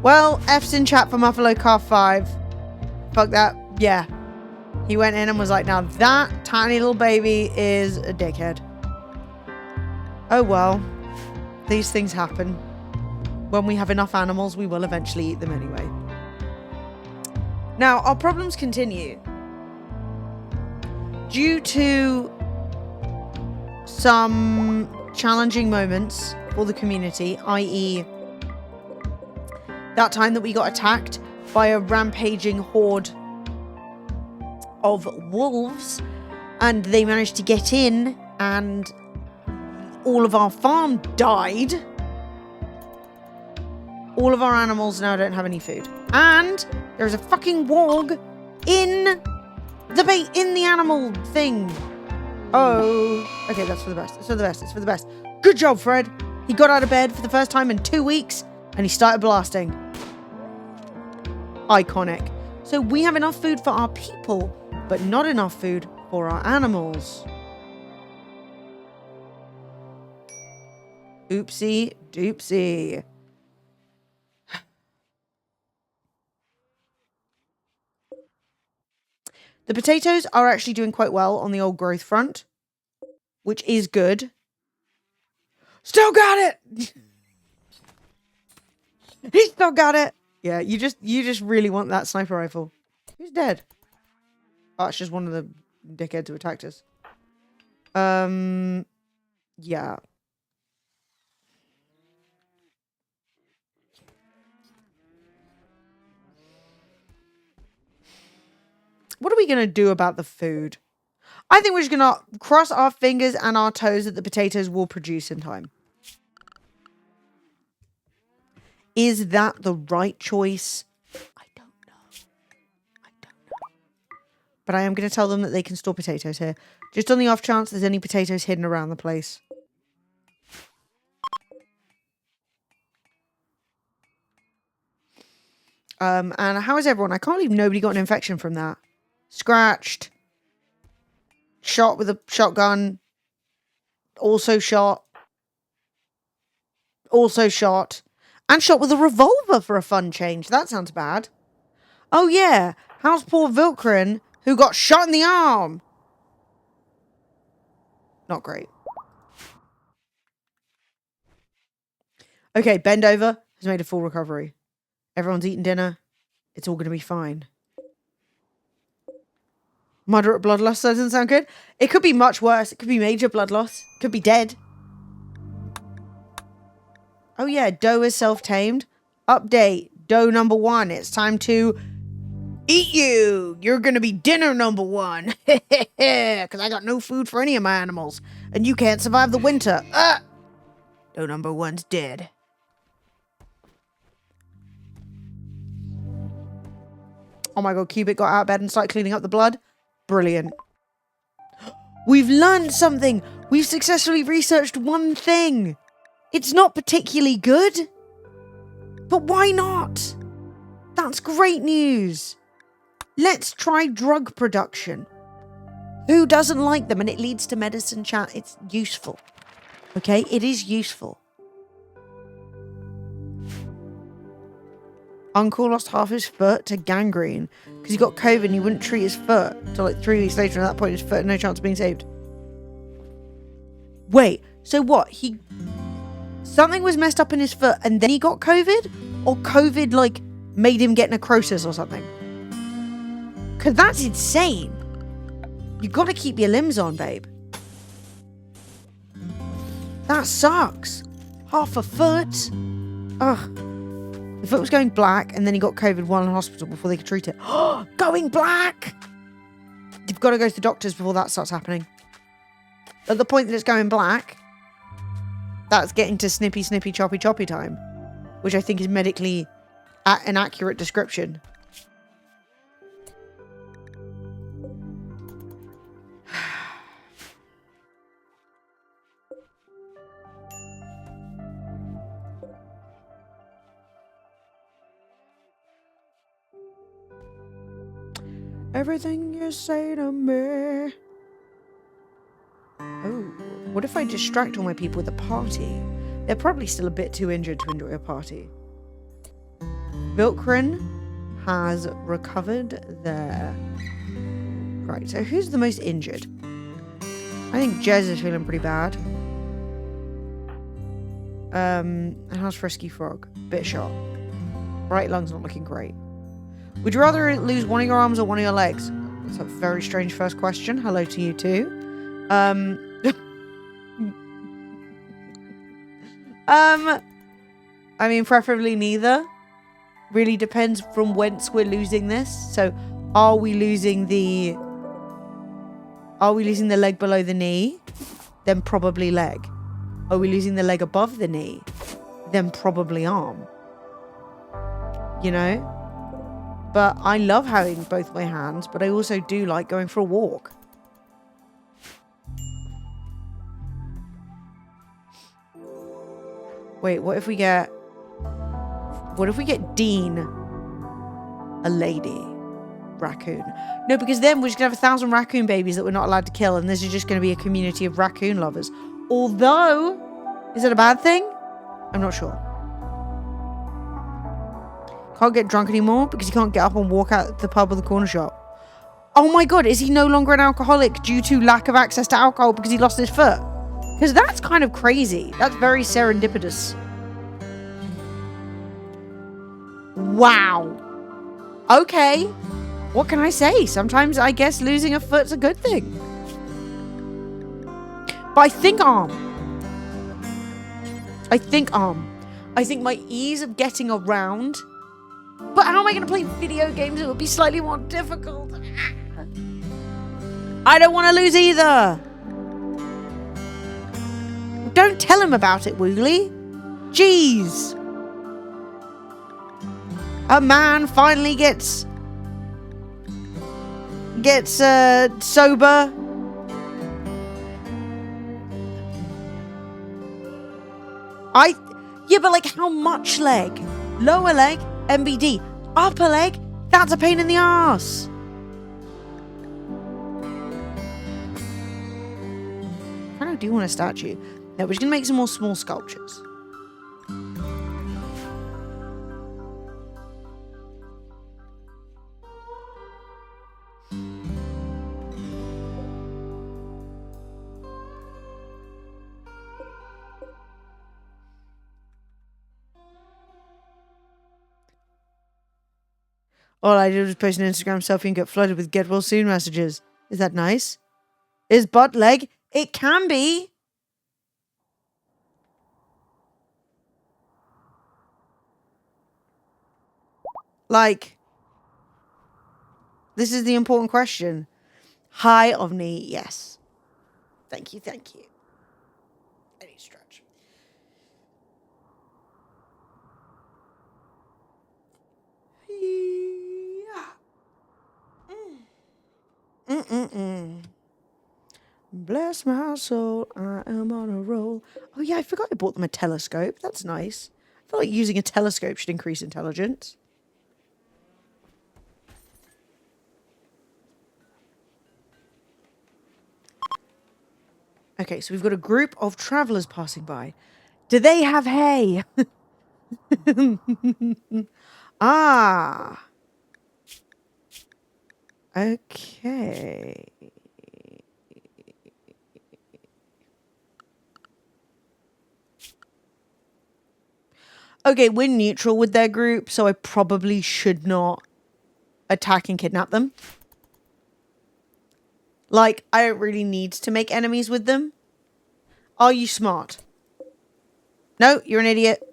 Well, F's in chat for Buffalo Calf 5. Fuck that. Yeah. He went in and was like, now that tiny little baby is a dickhead. Oh well. These things happen. When we have enough animals, we will eventually eat them anyway. Now, our problems continue. Due to some challenging moments for the community, i.e. that time that we got attacked by a rampaging horde of wolves, and they managed to get in, and all of our farm died. All of our animals now don't have any food. And there's a fucking warg in the animal thing. Oh, okay, that's for the best. It's for the best. It's for the best. Good job, Fred. He got out of bed for the first time in 2 weeks, and he started blasting. Iconic. So we have enough food for our people, but not enough food for our animals. Oopsie doopsie. The potatoes are actually doing quite well on the old growth front, which is good. Still got it! He still got it! Yeah, you just really want that sniper rifle. Who's dead? Oh, it's just one of the dickheads who attacked us. Yeah. What are we going to do about the food? I think we're just going to cross our fingers and our toes that the potatoes will produce in time. Is that the right choice? I don't know. But I am going to tell them that they can store potatoes here. Just on the off chance there's any potatoes hidden around the place. And how is everyone? I can't believe nobody got an infection from that. Scratched. Shot with a shotgun. Also shot. Also shot. And shot with a revolver for a fun change. That sounds bad. Oh yeah. How's poor Vilkrin, who got shot in the arm? Not great. Okay, bend over has made a full recovery. Everyone's eaten dinner. It's all going to be fine. Moderate blood loss doesn't sound good. It could be much worse. It could be major blood loss. It could be dead. Oh yeah, doe is self-tamed. Update. Doe number 1. It's time to eat you. You're going to be dinner number 1. Because I got no food for any of my animals. And you can't survive the winter. Doe number 1's dead. Oh my god, Cubic got out of bed and started cleaning up the blood. Brilliant. We've learned something. We've successfully researched one thing. It's not particularly good. But why not? That's great news. Let's try drug production. Who doesn't like them? And it leads to medicine chat. It's useful. Okay, it is useful. Uncle lost half his foot to gangrene because he got COVID and he wouldn't treat his foot until like 3 weeks later. And at that point, his foot had no chance of being saved. Wait, so what? Something was messed up in his foot and then he got COVID? Or COVID, like, made him get necrosis or something? Because that's insane. You got to keep your limbs on, babe. That sucks. Half a foot. Ugh. The foot was going black and then he got COVID while in hospital before they could treat it. Going black! You've got to go to the doctors before that starts happening. At the point that it's going black, that's getting to snippy, snippy, choppy, choppy time. Which I think is medically an accurate description. Everything you say to me. Oh, what if I distract all my people with a party? They're probably still a bit too injured to enjoy a party. Vilkrin has recovered there. Right, so who's the most injured? I think Jez is feeling pretty bad. And how's Frisky Frog? Bit shot. Right lung's not looking great. Would you rather lose one of your arms or one of your legs? That's a very strange first question. Hello to you too. I mean, preferably neither. Really depends from whence we're losing this. So, are we losing the leg below the knee? Then probably leg. Are we losing the leg above the knee? Then probably arm. You know? But I love having both my hands, but I also do like going for a walk. Wait, what if we get Dean a lady raccoon? No, because then we're just gonna have 1,000 raccoon babies that we're not allowed to kill, and this is just gonna be a community of raccoon lovers. Although, is it a bad thing? I'm not sure. Can't get drunk anymore because he can't get up and walk out the pub or the corner shop. Oh my god, is he no longer an alcoholic due to lack of access to alcohol because he lost his foot? Because that's kind of crazy. That's very serendipitous. Wow. Okay. What can I say? Sometimes I guess losing a foot's a good thing. But I think arm. I think my ease of getting around. But how am I going to play video games? It would be slightly more difficult. I don't want to lose either. Don't tell him about it, Wooly. Jeez. A man finally gets sober. Yeah, but like how much leg? Lower leg, MBD. Upper leg, that's a pain in the ass. I kind of do want a statue. No, we're just going to make some more small sculptures. All I did was post an Instagram selfie and get flooded with get well soon messages. Is that nice? Is butt leg? It can be. Like, this is the important question. High of knee, yes. Thank you, thank you. I need to stretch. Bless my soul, I am on a roll. Oh yeah, I forgot I bought them a telescope. That's nice. I feel like using a telescope should increase intelligence. Okay, so we've got a group of travelers passing by. Do they have hay? Ah. Okay. Okay, we're neutral with their group, so I probably should not attack and kidnap them. Like, I don't really need to make enemies with them. Are you smart? No, you're an idiot.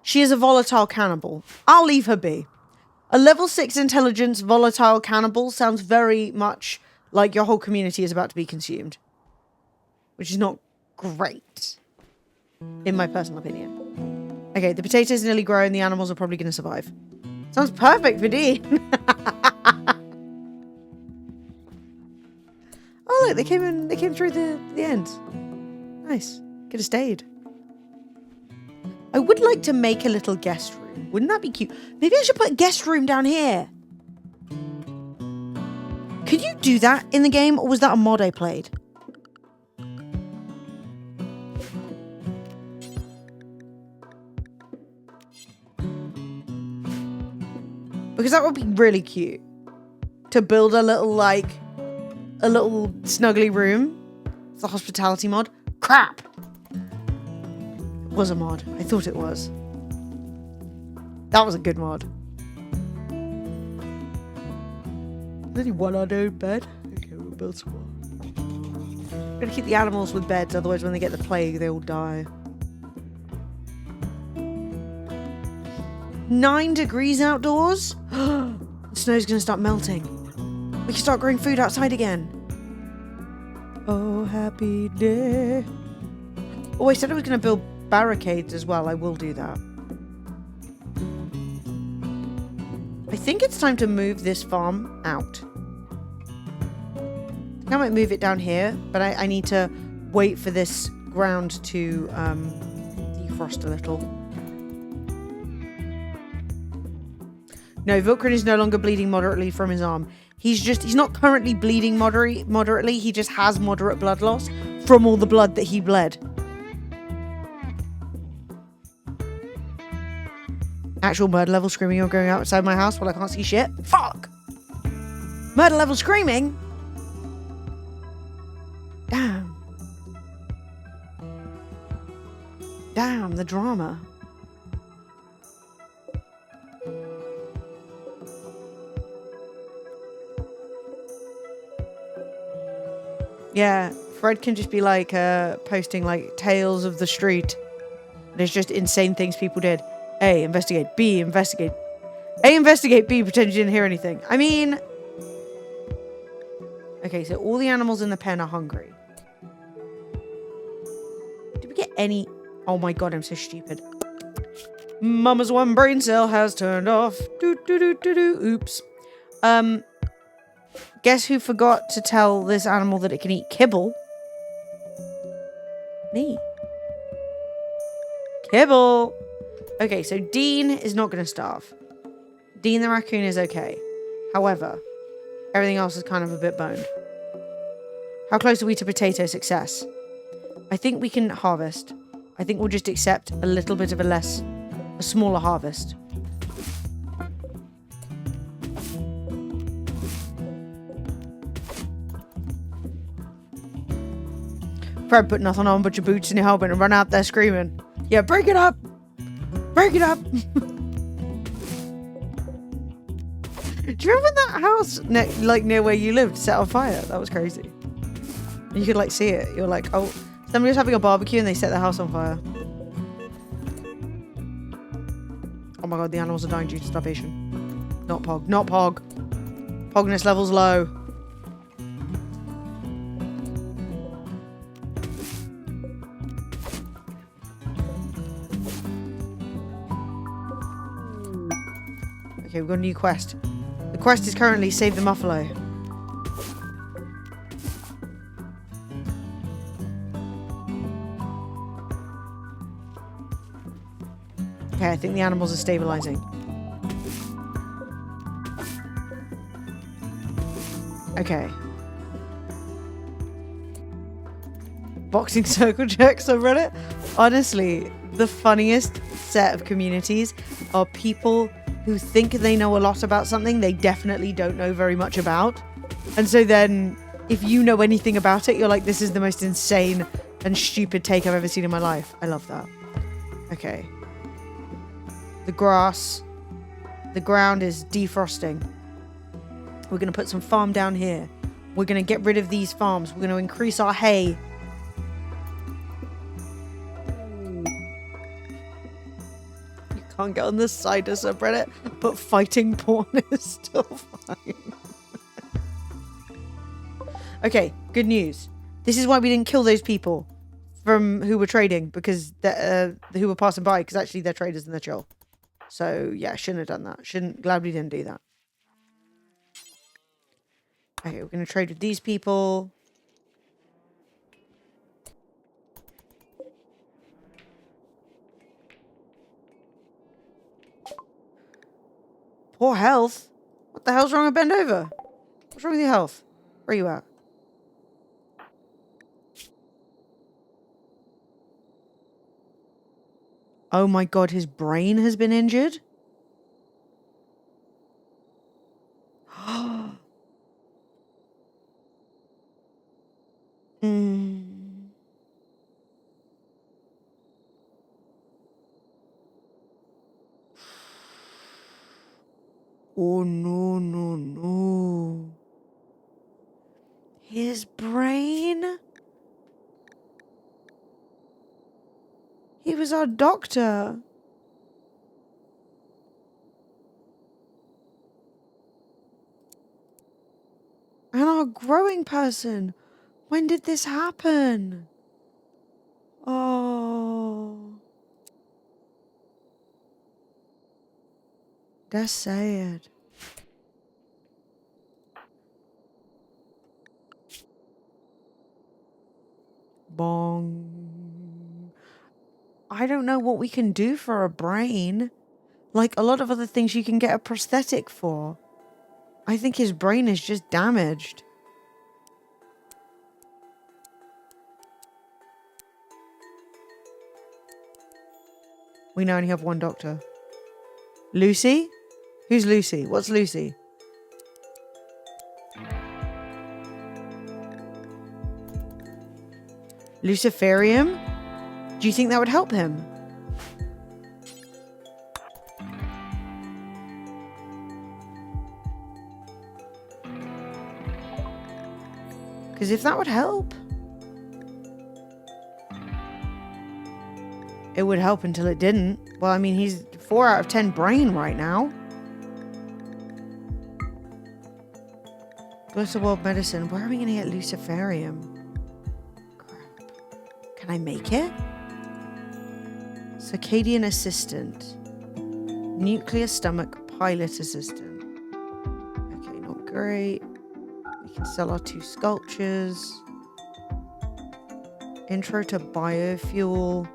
She is a volatile cannibal. I'll leave her be. A level 6 intelligence volatile cannibal sounds very much like your whole community is about to be consumed. Which is not great. In my personal opinion. Okay, the potatoes nearly grown. The animals are probably going to survive. Sounds perfect for Dean. Oh look, they came through the end. Nice. Could have stayed. I would like to make a little guest room. Wouldn't that be cute? Maybe I should put a guest room down here. Could you do that in the game, or was that a mod I played? Because that would be really cute. To build a little snuggly room. It's a hospitality mod. Crap! It was a mod. I thought it was. That was a good mod. There's only one unknown bed. Okay, we'll build some more. Gotta keep the animals with beds, otherwise when they get the plague, they all die. 9 degrees outdoors? The snow's gonna start melting. We can start growing food outside again. Oh, happy day. Oh, I said I was gonna build barricades as well. I will do that. I think it's time to move this farm out. I might move it down here, but I need to wait for this ground to defrost a little. No, Vilkrin is no longer bleeding moderately from his arm. He's not currently bleeding moderately. He just has moderate blood loss from all the blood that he bled. Actual murder level screaming or going outside my house while I can't see shit? Fuck! Murder level screaming? Damn. Damn, the drama. Yeah, Fred can just be like posting like tales of the street. There's just insane things people did. A, investigate. B, investigate. A, investigate. B, pretend you didn't hear anything. I mean... Okay, so all the animals in the pen are hungry. Did we get any... Oh my god, I'm so stupid. Mama's one brain cell has turned off. Oops. Guess who forgot to tell this animal that it can eat kibble? Me. Kibble! Okay, so Dean is not going to starve. Dean the raccoon is okay. However, everything else is kind of a bit boned. How close are we to potato success? I think we can harvest. I think we'll just accept a little bit of a smaller harvest. Fred put nothing on but your boots and your helmet and run out there screaming. Yeah, break it up! Break it up! Do you remember that house near where you lived set on fire? That was crazy. You could like see it. You're like, oh, somebody was having a barbecue and they set their house on fire. Oh my god, the animals are dying due to starvation. Not Pog. Not Pog. Pogness level's low. Okay, we've got a new quest. The quest is currently Save the Muffalo. Okay, I think the animals are stabilizing. Okay. boxing circle jerks on Reddit. Honestly, the funniest set of communities are people who think they know a lot about something they definitely don't know very much about. And so then if you know anything about it, you're like, this is the most insane and stupid take I've ever seen in my life. I love that. Okay. The grass. The ground is defrosting. We're going to put some farm down here. We're going to get rid of these farms. We're going to increase our hay. You can't get on the cider subreddit, but fighting porn is still fine. Okay, good news. This is why we didn't kill those people from who were trading, because who were passing by, because actually they're traders and they're chill. So yeah, shouldn't have done that. Glad we didn't do that. Okay, we're going to trade with these people. Poor health. What the hell's wrong with bend over? What's wrong with your health? Where are you at? Oh my god, his brain has been injured? Oh no, no, no. His brain? He was our doctor. And our growing person. When did this happen? Oh. That's sad. Bong. I don't know what we can do for a brain. Like a lot of other things you can get a prosthetic for. I think his brain is just damaged. We now only have one doctor. Lucy? Who's Lucy? What's Lucy? Luciferium? Do you think that would help him? Because if that would help... It would help until it didn't. Well, I mean, he's 4 out of 10 brain right now. Glitter World Medicine. Where are we going to get Luciferium? Crap. Can I make it? Circadian Assistant. Nuclear Stomach Pilot Assistant. Okay, not great. We can sell our 2 sculptures. Intro to Biofuel.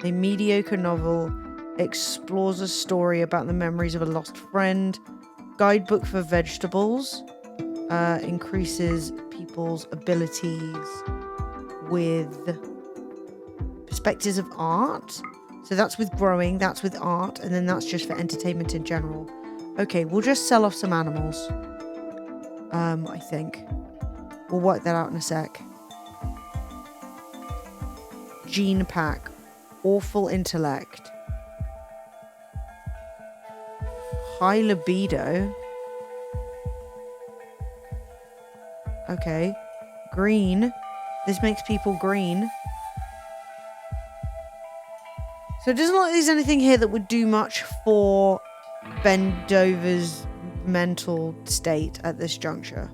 A mediocre novel explores a story about the memories of a lost friend. Guidebook for vegetables increases people's abilities with perspectives of art. So that's with growing, that's with art, and then that's just for entertainment in general. Okay, we'll just sell off some animals. I think. We'll work that out in a sec. Gene pack. Awful intellect. High libido. Okay. Green. This makes people green. So it doesn't look like there's anything here that would do much for Bendover's mental state at this juncture.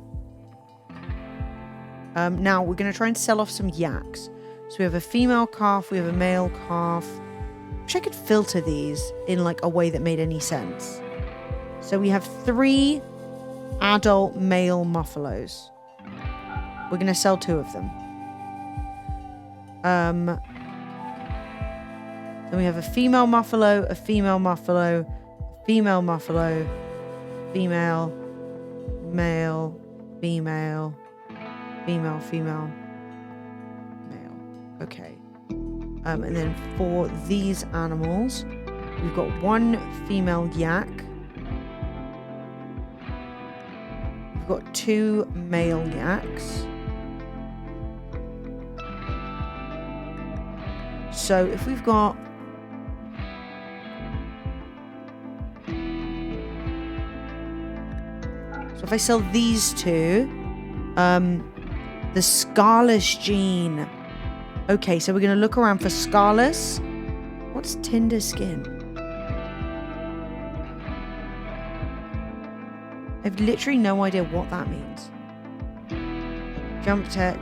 Now we're going to try and sell off some yaks. So we have a female calf, we have a male calf. I wish I could filter these in like a way that made any sense. So we have 3 adult male muffalos. We're going to sell 2 of them. Then we have a female muffalo, a female muffalo, female muffalo, female, male, female, female, female, male. Okay. And then for these animals, we've got 1 female yak. We've got 2 male yaks. So if we've got... So if I sell these 2, the Scarless gene. Okay, so we're going to look around for Scarless. What's Tinder skin? I've literally no idea what that means. Jump tech.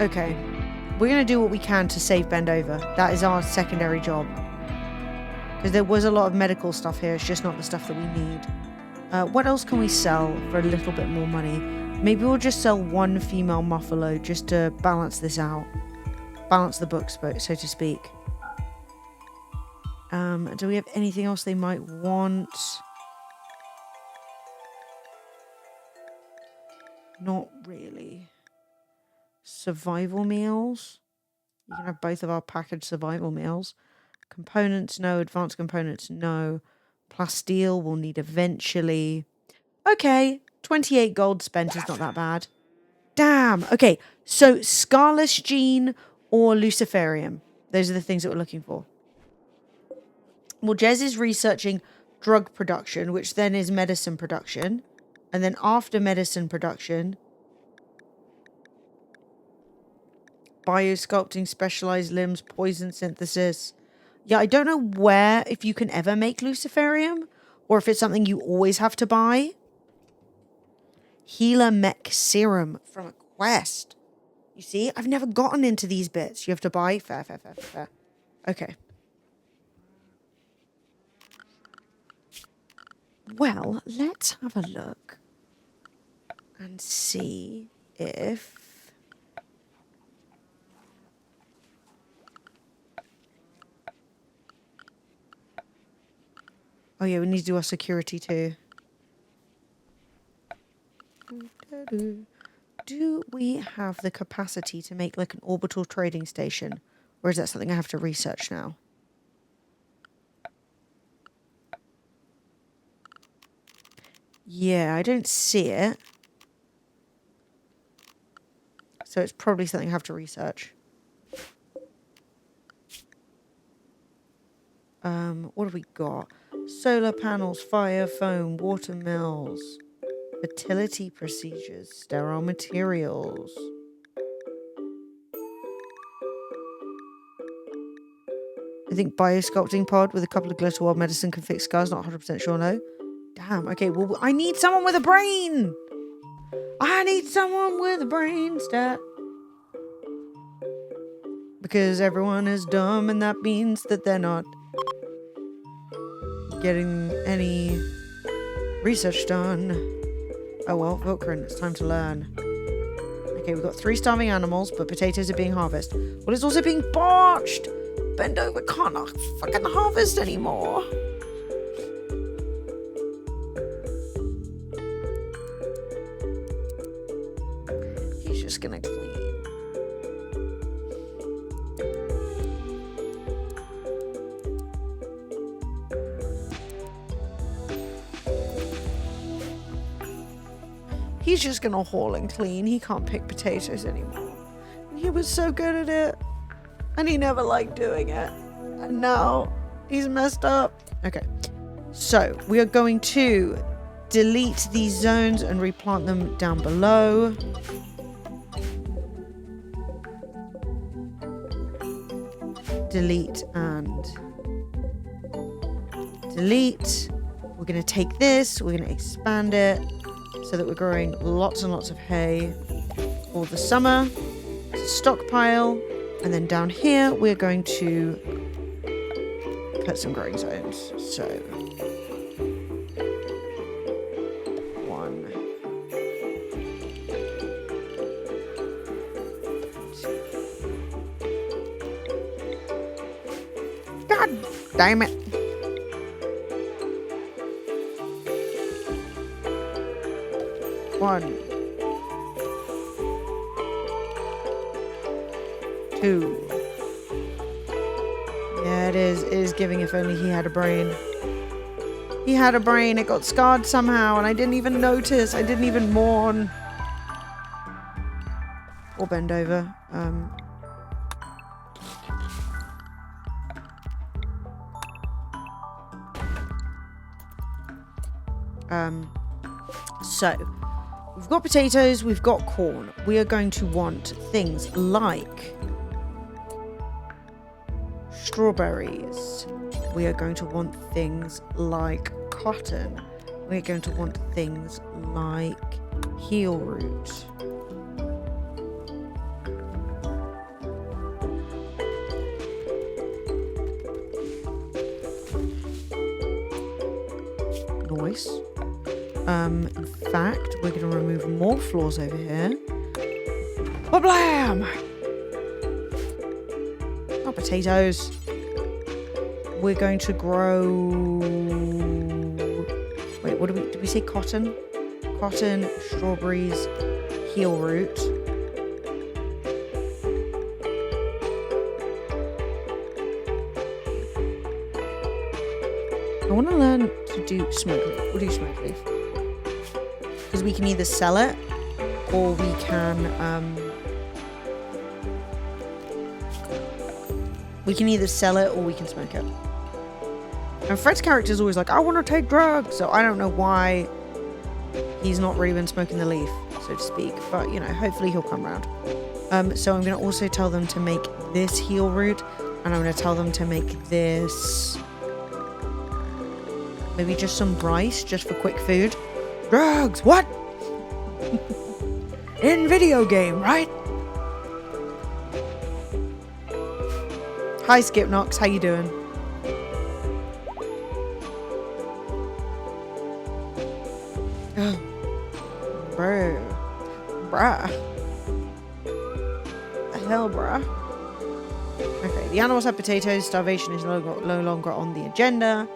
Okay. We're going to do what we can to save Bendover. That is our secondary job. Because there was a lot of medical stuff here. It's just not the stuff that we need. What else can we sell for a little bit more money? Maybe we'll just sell 1 female muffalo just to balance this out. Balance the books, so to speak. Do we have anything else they might want? Not really. Survival meals. You can have both of our packaged survival meals. Components, no. Advanced components, no. Plasteel we'll need eventually. Okay, 28 gold spent is not that bad. Damn. Okay, so Scarless gene or Luciferium. Those are the things that we're looking for. Well, Jez is researching drug production, which then is medicine production. And then after medicine production, biosculpting, specialized limbs, poison synthesis. Yeah, I don't know if you can ever make Luciferium or if it's something you always have to buy. Healer mech serum from a quest. You see, I've never gotten into these bits. You have to buy. Fair. Okay. Well, let's have a look and see if... Oh yeah, we need to do our security too. Do we have the capacity to make like an orbital trading station? Or is that something I have to research now? Yeah, I don't see it. So it's probably something I have to research. What have we got? Solar panels, fire foam, water mills, fertility procedures, sterile materials. I think biosculpting pod with a couple of glitter world medicine can fix scars. Not 100% sure, no. Damn, okay, well, I need someone with a brain! I need someone with a brain stat. Because everyone is dumb, and that means that they're not getting any research done. Oh well, Vilkrin, it's time to learn. Okay, we've got 3 starving animals, but potatoes are being harvested. Well, it's also being botched! Bendover can't fucking harvest anymore. He's just gonna clean. He's just gonna haul and clean. He can't pick potatoes anymore. He was so good at it. And he never liked doing it. And now he's messed up. Okay. So we are going to delete these zones and replant them down below. Delete and delete. We're going to take this. We're going to expand it so that we're growing lots and lots of hay for the summer. Stockpile. And then down here, we're going to put some growing zones. So, 1, 2. God damn it. 1, 2. Yeah, it is. It is giving if only he had a brain. He had a brain. It got scarred somehow, and I didn't even notice. I didn't even mourn. Or bend over. So, we've got potatoes, we've got corn. We are going to want things like strawberries. We are going to want things like cotton. We're going to want things like heel root. Nice. In fact, we're going to remove more floors over here. Blam! Oh, potatoes. We're going to grow... Wait, what did we say? Cotton? Cotton, strawberries, heel root. I want to learn to do smoke leaf. We'll do smoke leaf. Because we can either sell it, or we can, smoke it. And Fred's character is always like, I want to take drugs. So I don't know why he's not really been smoking the leaf, so to speak. But, you know, hopefully he'll come around. So I'm going to also tell them to make this heel root. And I'm going to tell them to make this... maybe just some rice, just for quick food. Drugs! What? In video game, right? Hi, Skip Knox. How you doing? Oh. Bruh. The hell, bruh? Okay, the animals have potatoes. Starvation is no longer on the agenda,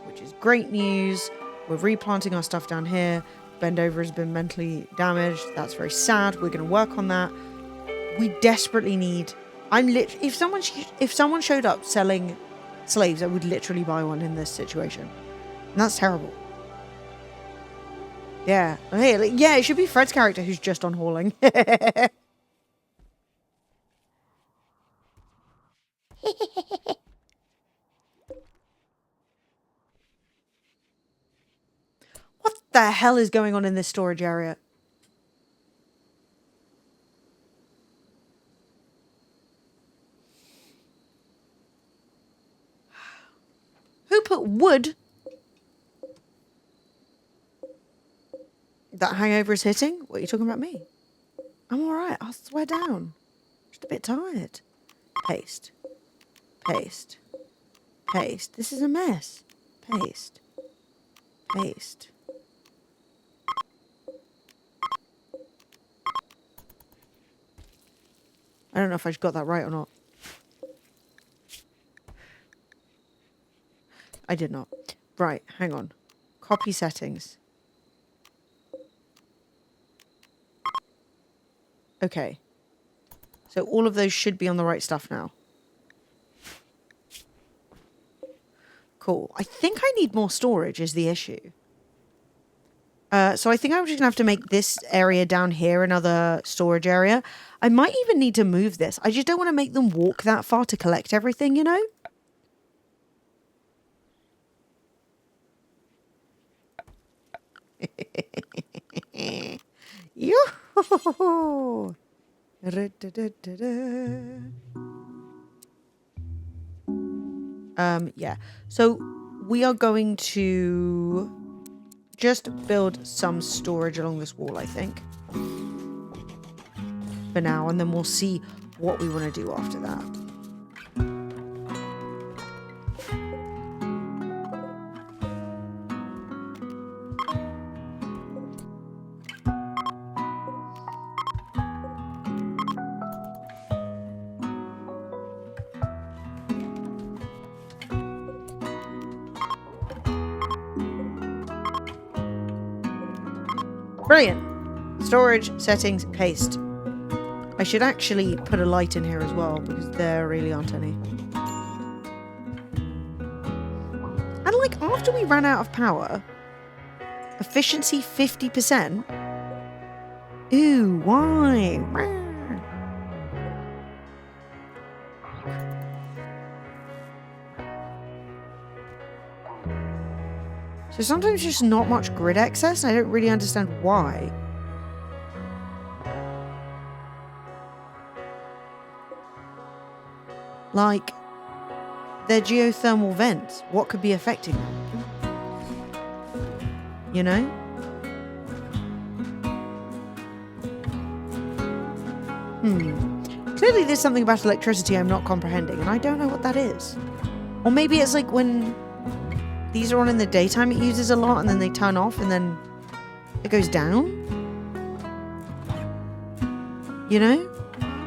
which is great news. We're replanting our stuff down here. Bendover has been mentally damaged. That's very sad. We're going to work on that. We desperately need... if someone showed up selling slaves, I would literally buy one in this situation. And that's terrible. Yeah. Hey, yeah, it should be Fred's character who's just on hauling. What the hell is going on in this storage area? Who put wood? That hangover is hitting? What are you talking about me? I'm alright. I'll swear down. Just a bit tired. Paste. Paste. Paste. This is a mess. Paste. Paste. I don't know if I got that right or not. I did not. Right, hang on. Copy settings. Okay. So all of those should be on the right stuff now. Cool. I think I need more storage is the issue. So I think I'm just going to have to make this area down here another storage area. I might even need to move this. I just don't want to make them walk that far to collect everything, you know? Yoo-hoo! Yeah. So we are going to just build some storage along this wall, I think. For now, and then we'll see what we want to do after that. Brilliant. Storage, settings, paste. I should actually put a light in here as well because there really aren't any. And like after we ran out of power, efficiency 50%. Ooh, why? So sometimes just not much grid excess, and I don't really understand why. Like, they're geothermal vents. What could be affecting them? You know? Clearly there's something about electricity I'm not comprehending, and I don't know what that is. Or maybe it's like when these are on in the daytime, it uses a lot, and then they turn off, and then it goes down. You know?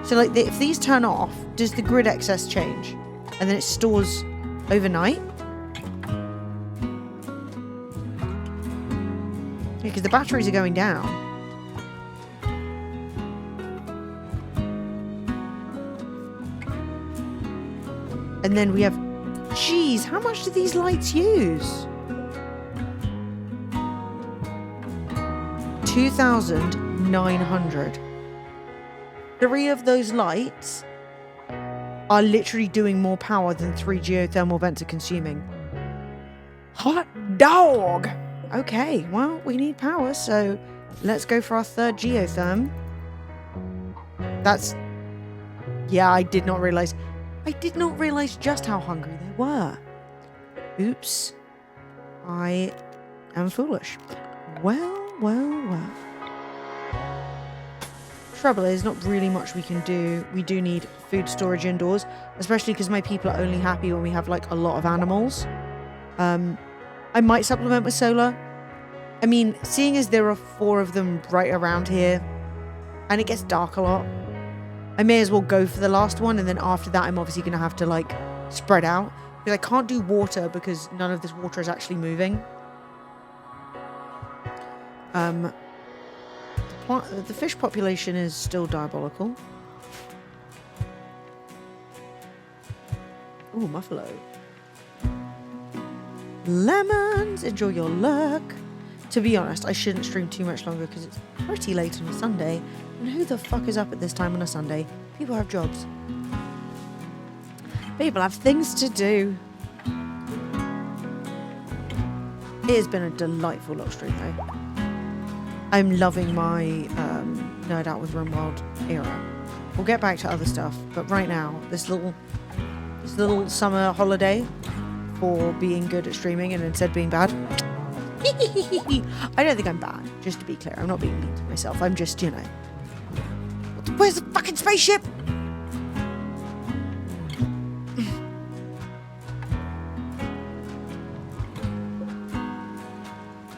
So like, if these turn off, does the grid excess change? And then it stores overnight? Yeah, because the batteries are going down. And then we have... Geez, how much do these lights use? 2,900. 3 of those lights are literally doing more power than 3 geothermal vents are consuming. Hot dog! Okay, well, we need power, so let's go for our 3rd geotherm. That's... Yeah, I did not realize just how hungry they were. Oops. I am foolish. Well. Trouble is, not really much we can do. We do need food storage indoors, especially because my people are only happy when we have like a lot of animals. I might supplement with solar. I mean, seeing as there are 4 of them right around here, and it gets dark a lot, I may as well go for the last one, and then after that I'm obviously going to have to like spread out. Because I can't do water because none of this water is actually moving. The fish population is still diabolical. Ooh, muffalo. Lemons, enjoy your luck. To be honest, I shouldn't stream too much longer because it's pretty late on a Sunday. And who the fuck is up at this time on a Sunday? People have jobs. People have things to do. It has been a delightful little stream though. I'm loving my Nerd Out with RimWorld era. We'll get back to other stuff, but right now, this little summer holiday for being good at streaming and instead being bad. I don't think I'm bad, just to be clear. I'm not being mean to myself. I'm just, you know. Where's the fucking spaceship?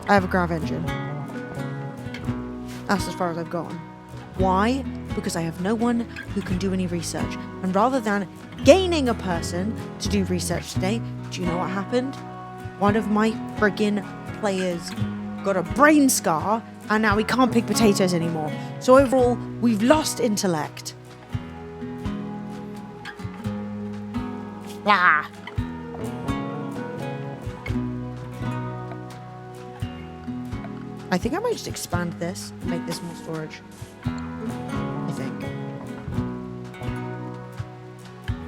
I have a grav engine. That's as far as I've gone. Why? Because I have no one who can do any research. And rather than gaining a person to do research today, do you know what happened? One of my friggin' players got a brain scar and now he can't pick potatoes anymore. So overall, we've lost intellect. Blah. I think I might just expand this and make this more storage. I think.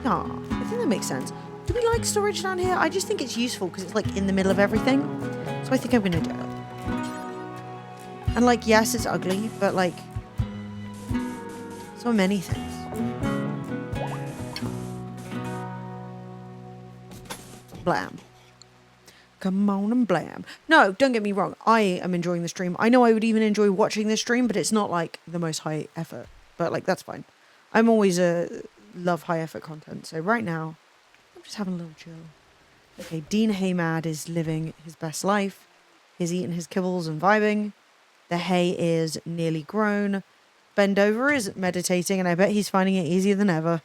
Ah, I think that makes sense. Do we like storage down here? I just think it's useful because it's like in the middle of everything. So I think I'm going to do it. And like, yes, it's ugly, but like, so many things. Blam. Come on and blam. No, don't get me wrong. I am enjoying the stream. I know I would even enjoy watching this stream, but it's not like the most high effort. But like, that's fine. I'm always love high effort content. So right now, I'm just having a little chill. Okay, Dean Haymad is living his best life. He's eating his kibbles and vibing. The hay is nearly grown. Bendover is meditating, and I bet he's finding it easier than ever.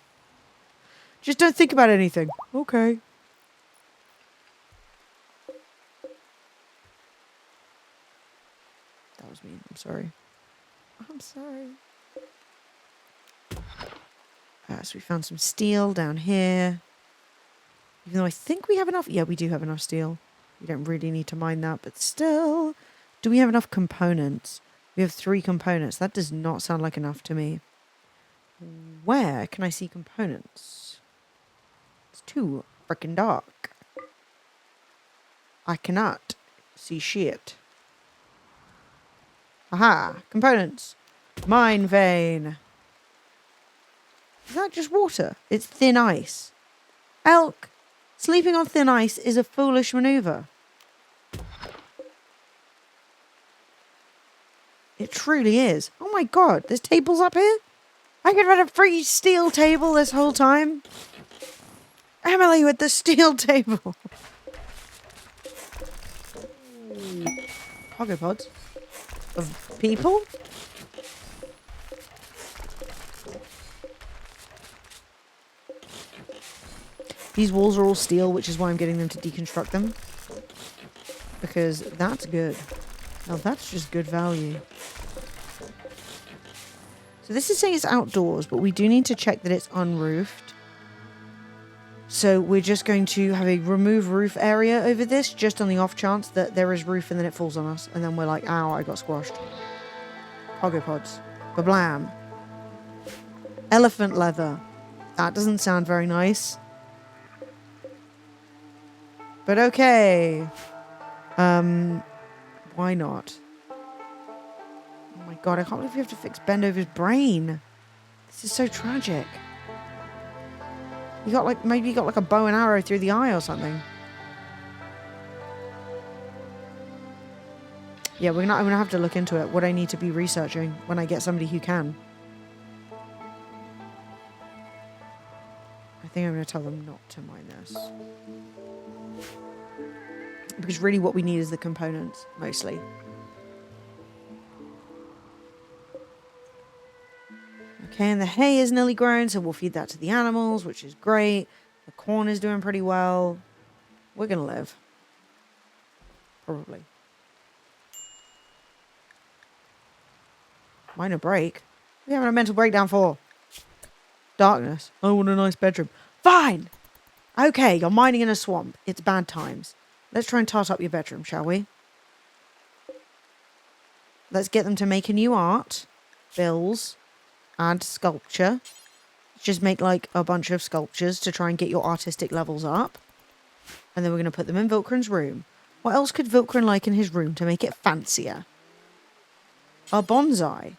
Just don't think about anything. Okay. That was mean. I'm sorry. I'm sorry. So we found some steel down here. Even though I think we have enough. Yeah, we do have enough steel. We don't really need to mine that, but still. Do we have enough components? We have 3 components. That does not sound like enough to me. Where can I see components? It's too freaking dark. I cannot see shit. Aha! Components. Mine vein. Is that just water? It's thin ice. Elk! Sleeping on thin ice is a foolish maneuver. It truly is. Oh my god, there's tables up here? I could run a free steel table this whole time. Emily with the steel table. Cargo pods of people. These walls are all steel, which is why I'm getting them to deconstruct them. Because that's good. Now that's just good value. So this is saying it's outdoors, but we do need to check that it's unroofed. So we're just going to have a remove roof area over this, just on the off chance that there is roof and then it falls on us. And then we're like, ow, I got squashed. Cargo pods. Bablam. Elephant leather. That doesn't sound very nice. But okay. Why not? Oh my god, I can't believe we have to fix Bendover's brain. This is so tragic. You got like, maybe you got like a bow and arrow through the eye or something. Yeah, I'm gonna have to look into it. What I need to be researching when I get somebody who can. I think I'm gonna tell them not to mine this. Because really what we need is the components, mostly. Okay, and the hay is nearly grown, so we'll feed that to the animals, which is great. The corn is doing pretty well. We're going to live. Probably. Minor break? What are you having a mental breakdown for? Darkness. I want a nice bedroom. Fine! Okay, you're mining in a swamp. It's bad times. Let's try and tart up your bedroom, shall we? Let's get them to make a new art. Bills. Add sculpture. Just make like a bunch of sculptures to try and get your artistic levels up. And then we're going to put them in Vilkran's room. What else could Vilkran like in his room to make it fancier? A bonsai.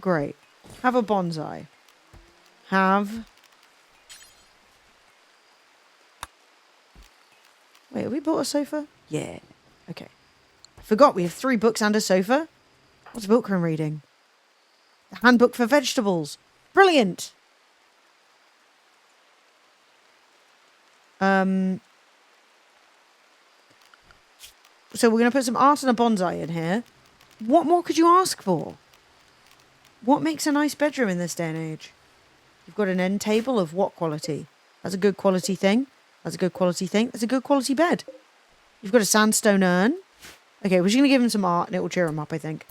Great. Have a bonsai. Have... Wait, have we bought a sofa? Yeah. Okay. I forgot we have 3 books and a sofa. What's Vilkran reading? The Handbook for Vegetables. Brilliant. So we're going to put some art and a bonsai in here. What more could you ask for? What makes a nice bedroom in this day and age? You've got an end table of what quality? That's a good quality thing. That's a good quality thing. That's a good quality bed. You've got a sandstone urn. Okay, we're just going to give him some art and it will cheer him up, I think.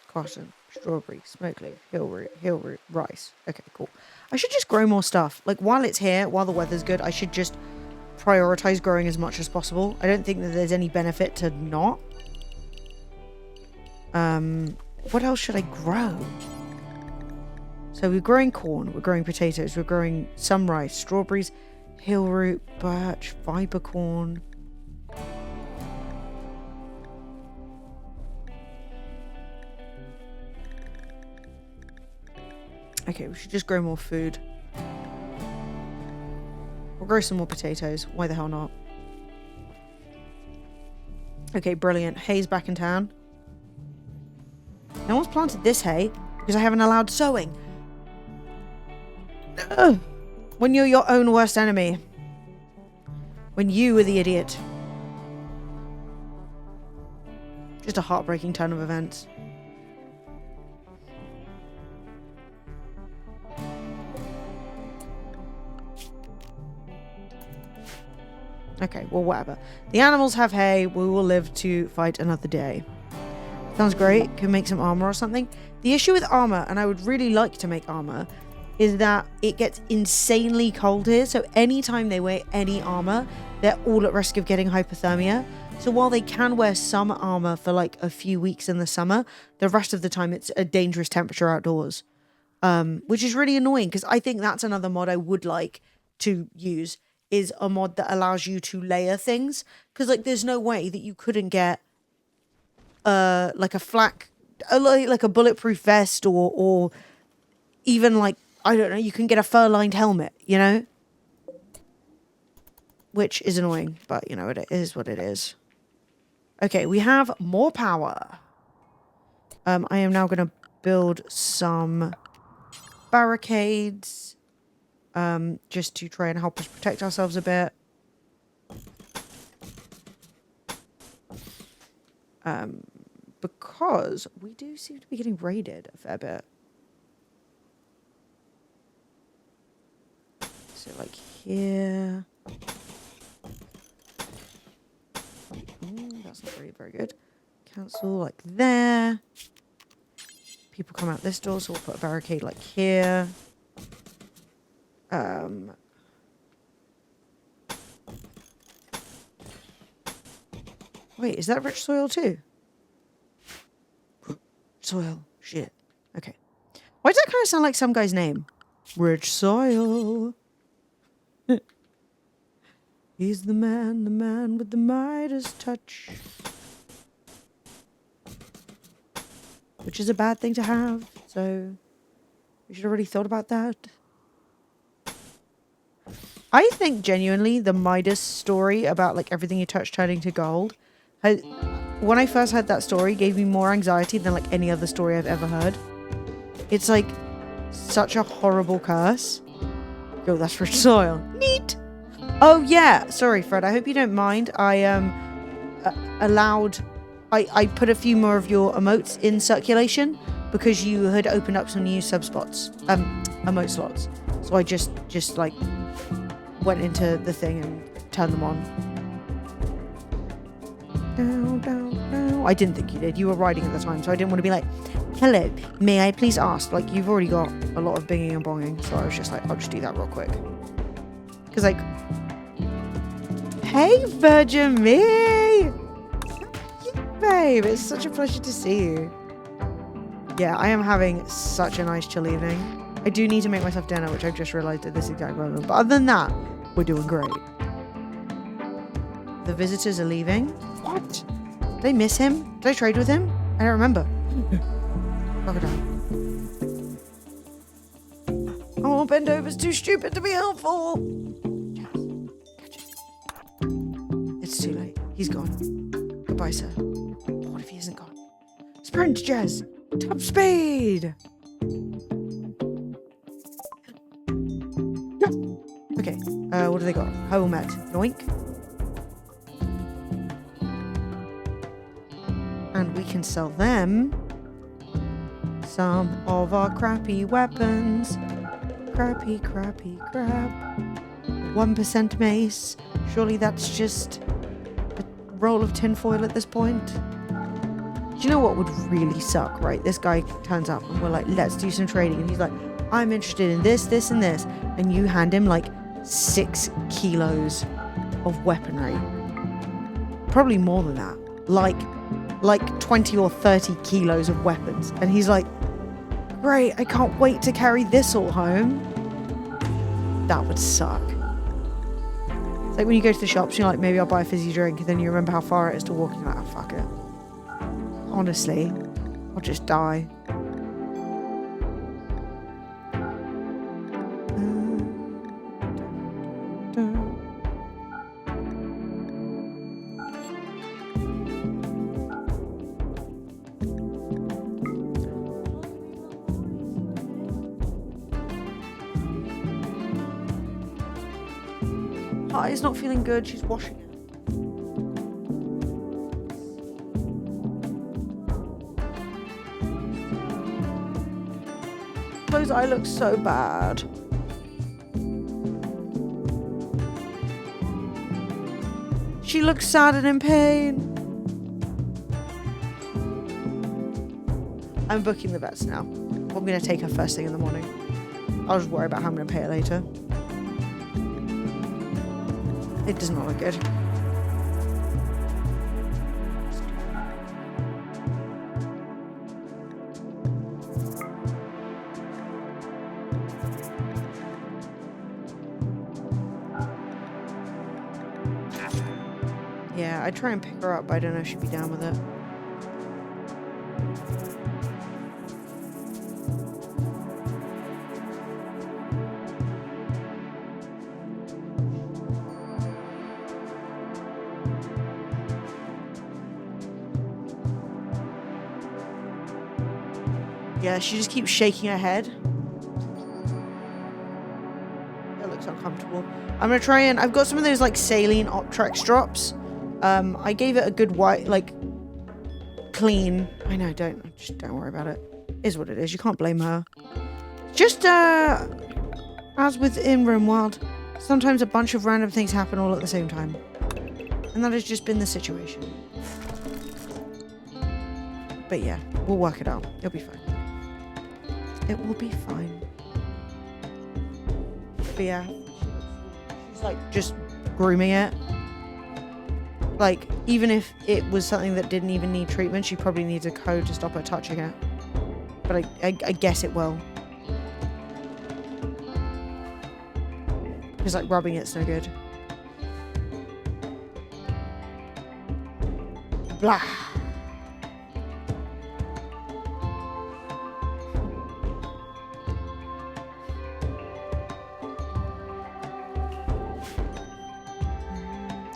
Cotton, strawberry, smoke leaf, hill root, rice. Okay, cool. I should just grow more stuff. Like, while it's here, while the weather's good, I should just prioritize growing as much as possible. I don't think that there's any benefit to not. What else should I grow? So we're growing corn, we're growing potatoes, we're growing some rice, strawberries, hill root, birch, fiber corn. Okay, we should just grow more food. We'll grow some more potatoes. Why the hell not? Okay, brilliant. Hay's back in town. No one's planted this hay because I haven't allowed sowing. Ugh. When you're your own worst enemy. When you are the idiot. Just a heartbreaking turn of events. Okay, well, whatever. The animals have hay. We will live to fight another day. Sounds great. Can make some armor or something. The issue with armor, and I would really like to make armor, is that it gets insanely cold here. So anytime they wear any armor, they're all at risk of getting hypothermia. So while they can wear some armor for like a few weeks in the summer, the rest of the time it's a dangerous temperature outdoors. Which is really annoying, because I think that's another mod I would like to use, is a mod that allows you to layer things. Because like there's no way that you couldn't get like a flak, like a bulletproof vest, or even like, I don't know, you can get a fur-lined helmet, you know? Which is annoying, but you know, it is what it is. Okay, we have more power. I am now going to build some barricades, just to try and help us protect ourselves a bit. Because we do seem to be getting raided a fair bit. So like here. That's not really very good. Council like there. People come out this door, so we'll put a barricade like here. Wait, is that rich soil too? Soil. Shit. Okay. Why does that kind of sound like some guy's name? Rich soil. He's the man with the Midas touch. Which is a bad thing to have, so we should have already thought about that. I think genuinely the Midas story about like everything you touch turning to gold, when I first heard that story, gave me more anxiety than like any other story I've ever heard. It's like such a horrible curse. Yo, that's rich soil. Neat. Oh yeah, sorry Fred, I hope you don't mind. I I put a few more of your emotes in circulation because you had opened up some new subspots, emote slots. So I just like went into the thing and turned them on. I didn't think you did. You were riding at the time, so I didn't want to be like, hello, may I please ask? Like, you've already got a lot of binging and bonging, so I was just like, I'll just do that real quick. Because like, hey Virgin Me! Babe, it's such a pleasure to see you. Yeah, I am having such a nice chill evening. I do need to make myself dinner, which I've just realised at this exact moment. But other than that, we're doing great. The visitors are leaving. What? Did I miss him? Did I trade with him? I don't remember. Crocodile. Oh, Bendover's too stupid to be helpful. It's too late. He's gone. Goodbye, sir. What if he isn't gone? Sprint, Jez! Top speed! Okay, what do they got? Helmet. Yoink. And we can sell them some of our crappy weapons. Crappy, crappy, crap. 1% mace. Surely that's just a roll of tinfoil at this point. Do you know what would really suck, right? This guy turns up and we're like, let's do some trading. And he's like, I'm interested in this, this, and this. And you hand him like 6 kilos of weaponry. Probably more than that. Like 20 or 30 kilos of weapons. And he's like, great, I can't wait to carry this all home. That would suck. It's like when you go to the shops, you're like, maybe I'll buy a fizzy drink, and then you remember how far it is to walk, and you're like, oh, fuck it. Honestly, I'll just die. He's not feeling good. She's washing it. Guys, I look so bad. She looks sad and in pain. I'm booking the vets now. I'm going to take her first thing in the morning. I'll just worry about how I'm going to pay her later. It does not look good. Yeah, I'd try and pick her up, but I don't know if she'd be down with it. Yeah, she just keeps shaking her head. It looks uncomfortable. I'm gonna try and... I've got some of those, like, saline Optrex drops. I gave it a good white, like, clean. I know, just don't worry about it. It is what it is. You can't blame her. Just, as with in RimWorld, sometimes a bunch of random things happen all at the same time. And that has just been the situation. But yeah, we'll work it out. It'll be fine. It will be fine. But yeah, she's like just grooming it. Like, even if it was something that didn't even need treatment, she probably needs a code to stop her touching it. But I guess it will. Because like rubbing it's no good. Blah.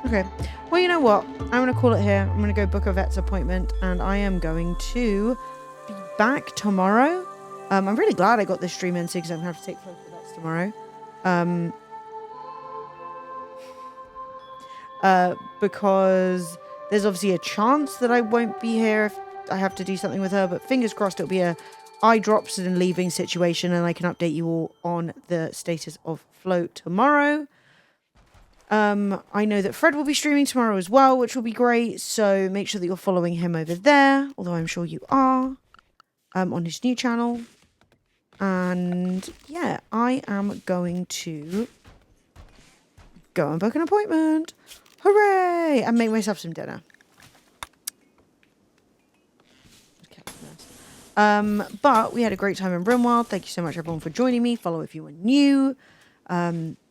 Okay, well, you know what? I'm going to call it here. I'm going to go book a vet's appointment, and I am going to be back tomorrow. I'm really glad I got this stream in because I'm going to have to take photos of vets tomorrow. Because there's obviously a chance that I won't be here if I have to do something with her, but fingers crossed it'll be a eye drops and leaving situation, and I can update you all on the status of Float tomorrow. I know that Fred will be streaming tomorrow as well, which will be great. So make sure that you're following him over there, although I'm sure you are, on his new channel. And yeah, I am going to go and book an appointment. Hooray! And make myself some dinner. But we had a great time in RimWorld. Thank you so much, everyone, for joining me. Follow if you are new.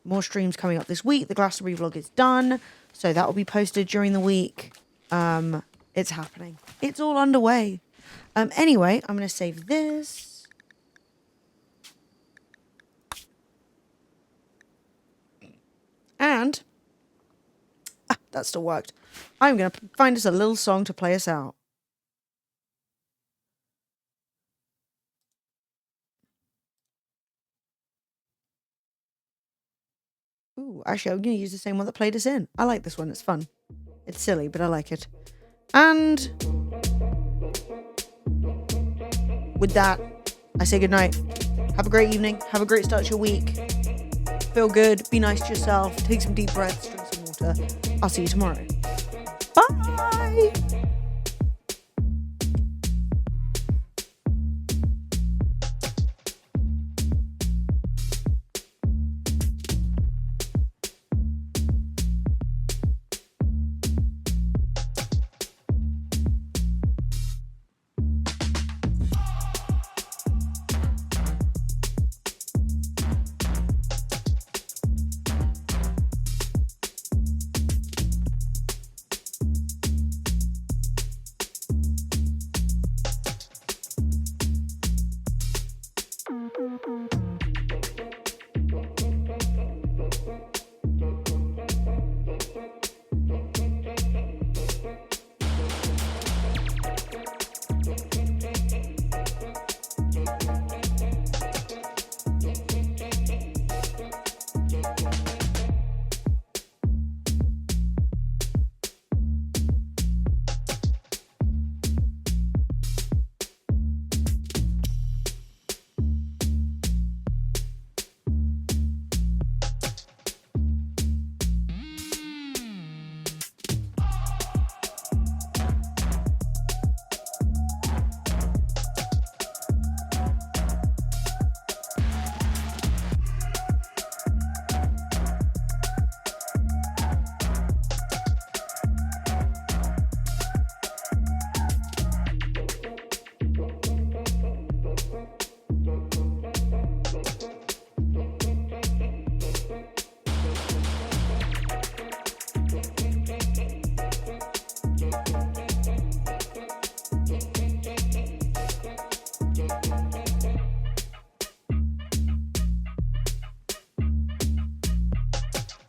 More streams coming up this week. The Glastonbury vlog is done, so that will be posted during the week. It's happening. It's all underway. Anyway, I'm going to save this. And that still worked. I'm going to find us a little song to play us out. Ooh, actually, I'm going to use the same one that played us in. I like this one. It's fun. It's silly, but I like it. And with that, I say goodnight. Have a great evening. Have a great start to your week. Feel good. Be nice to yourself. Take some deep breaths. Drink some water. I'll see you tomorrow. Bye.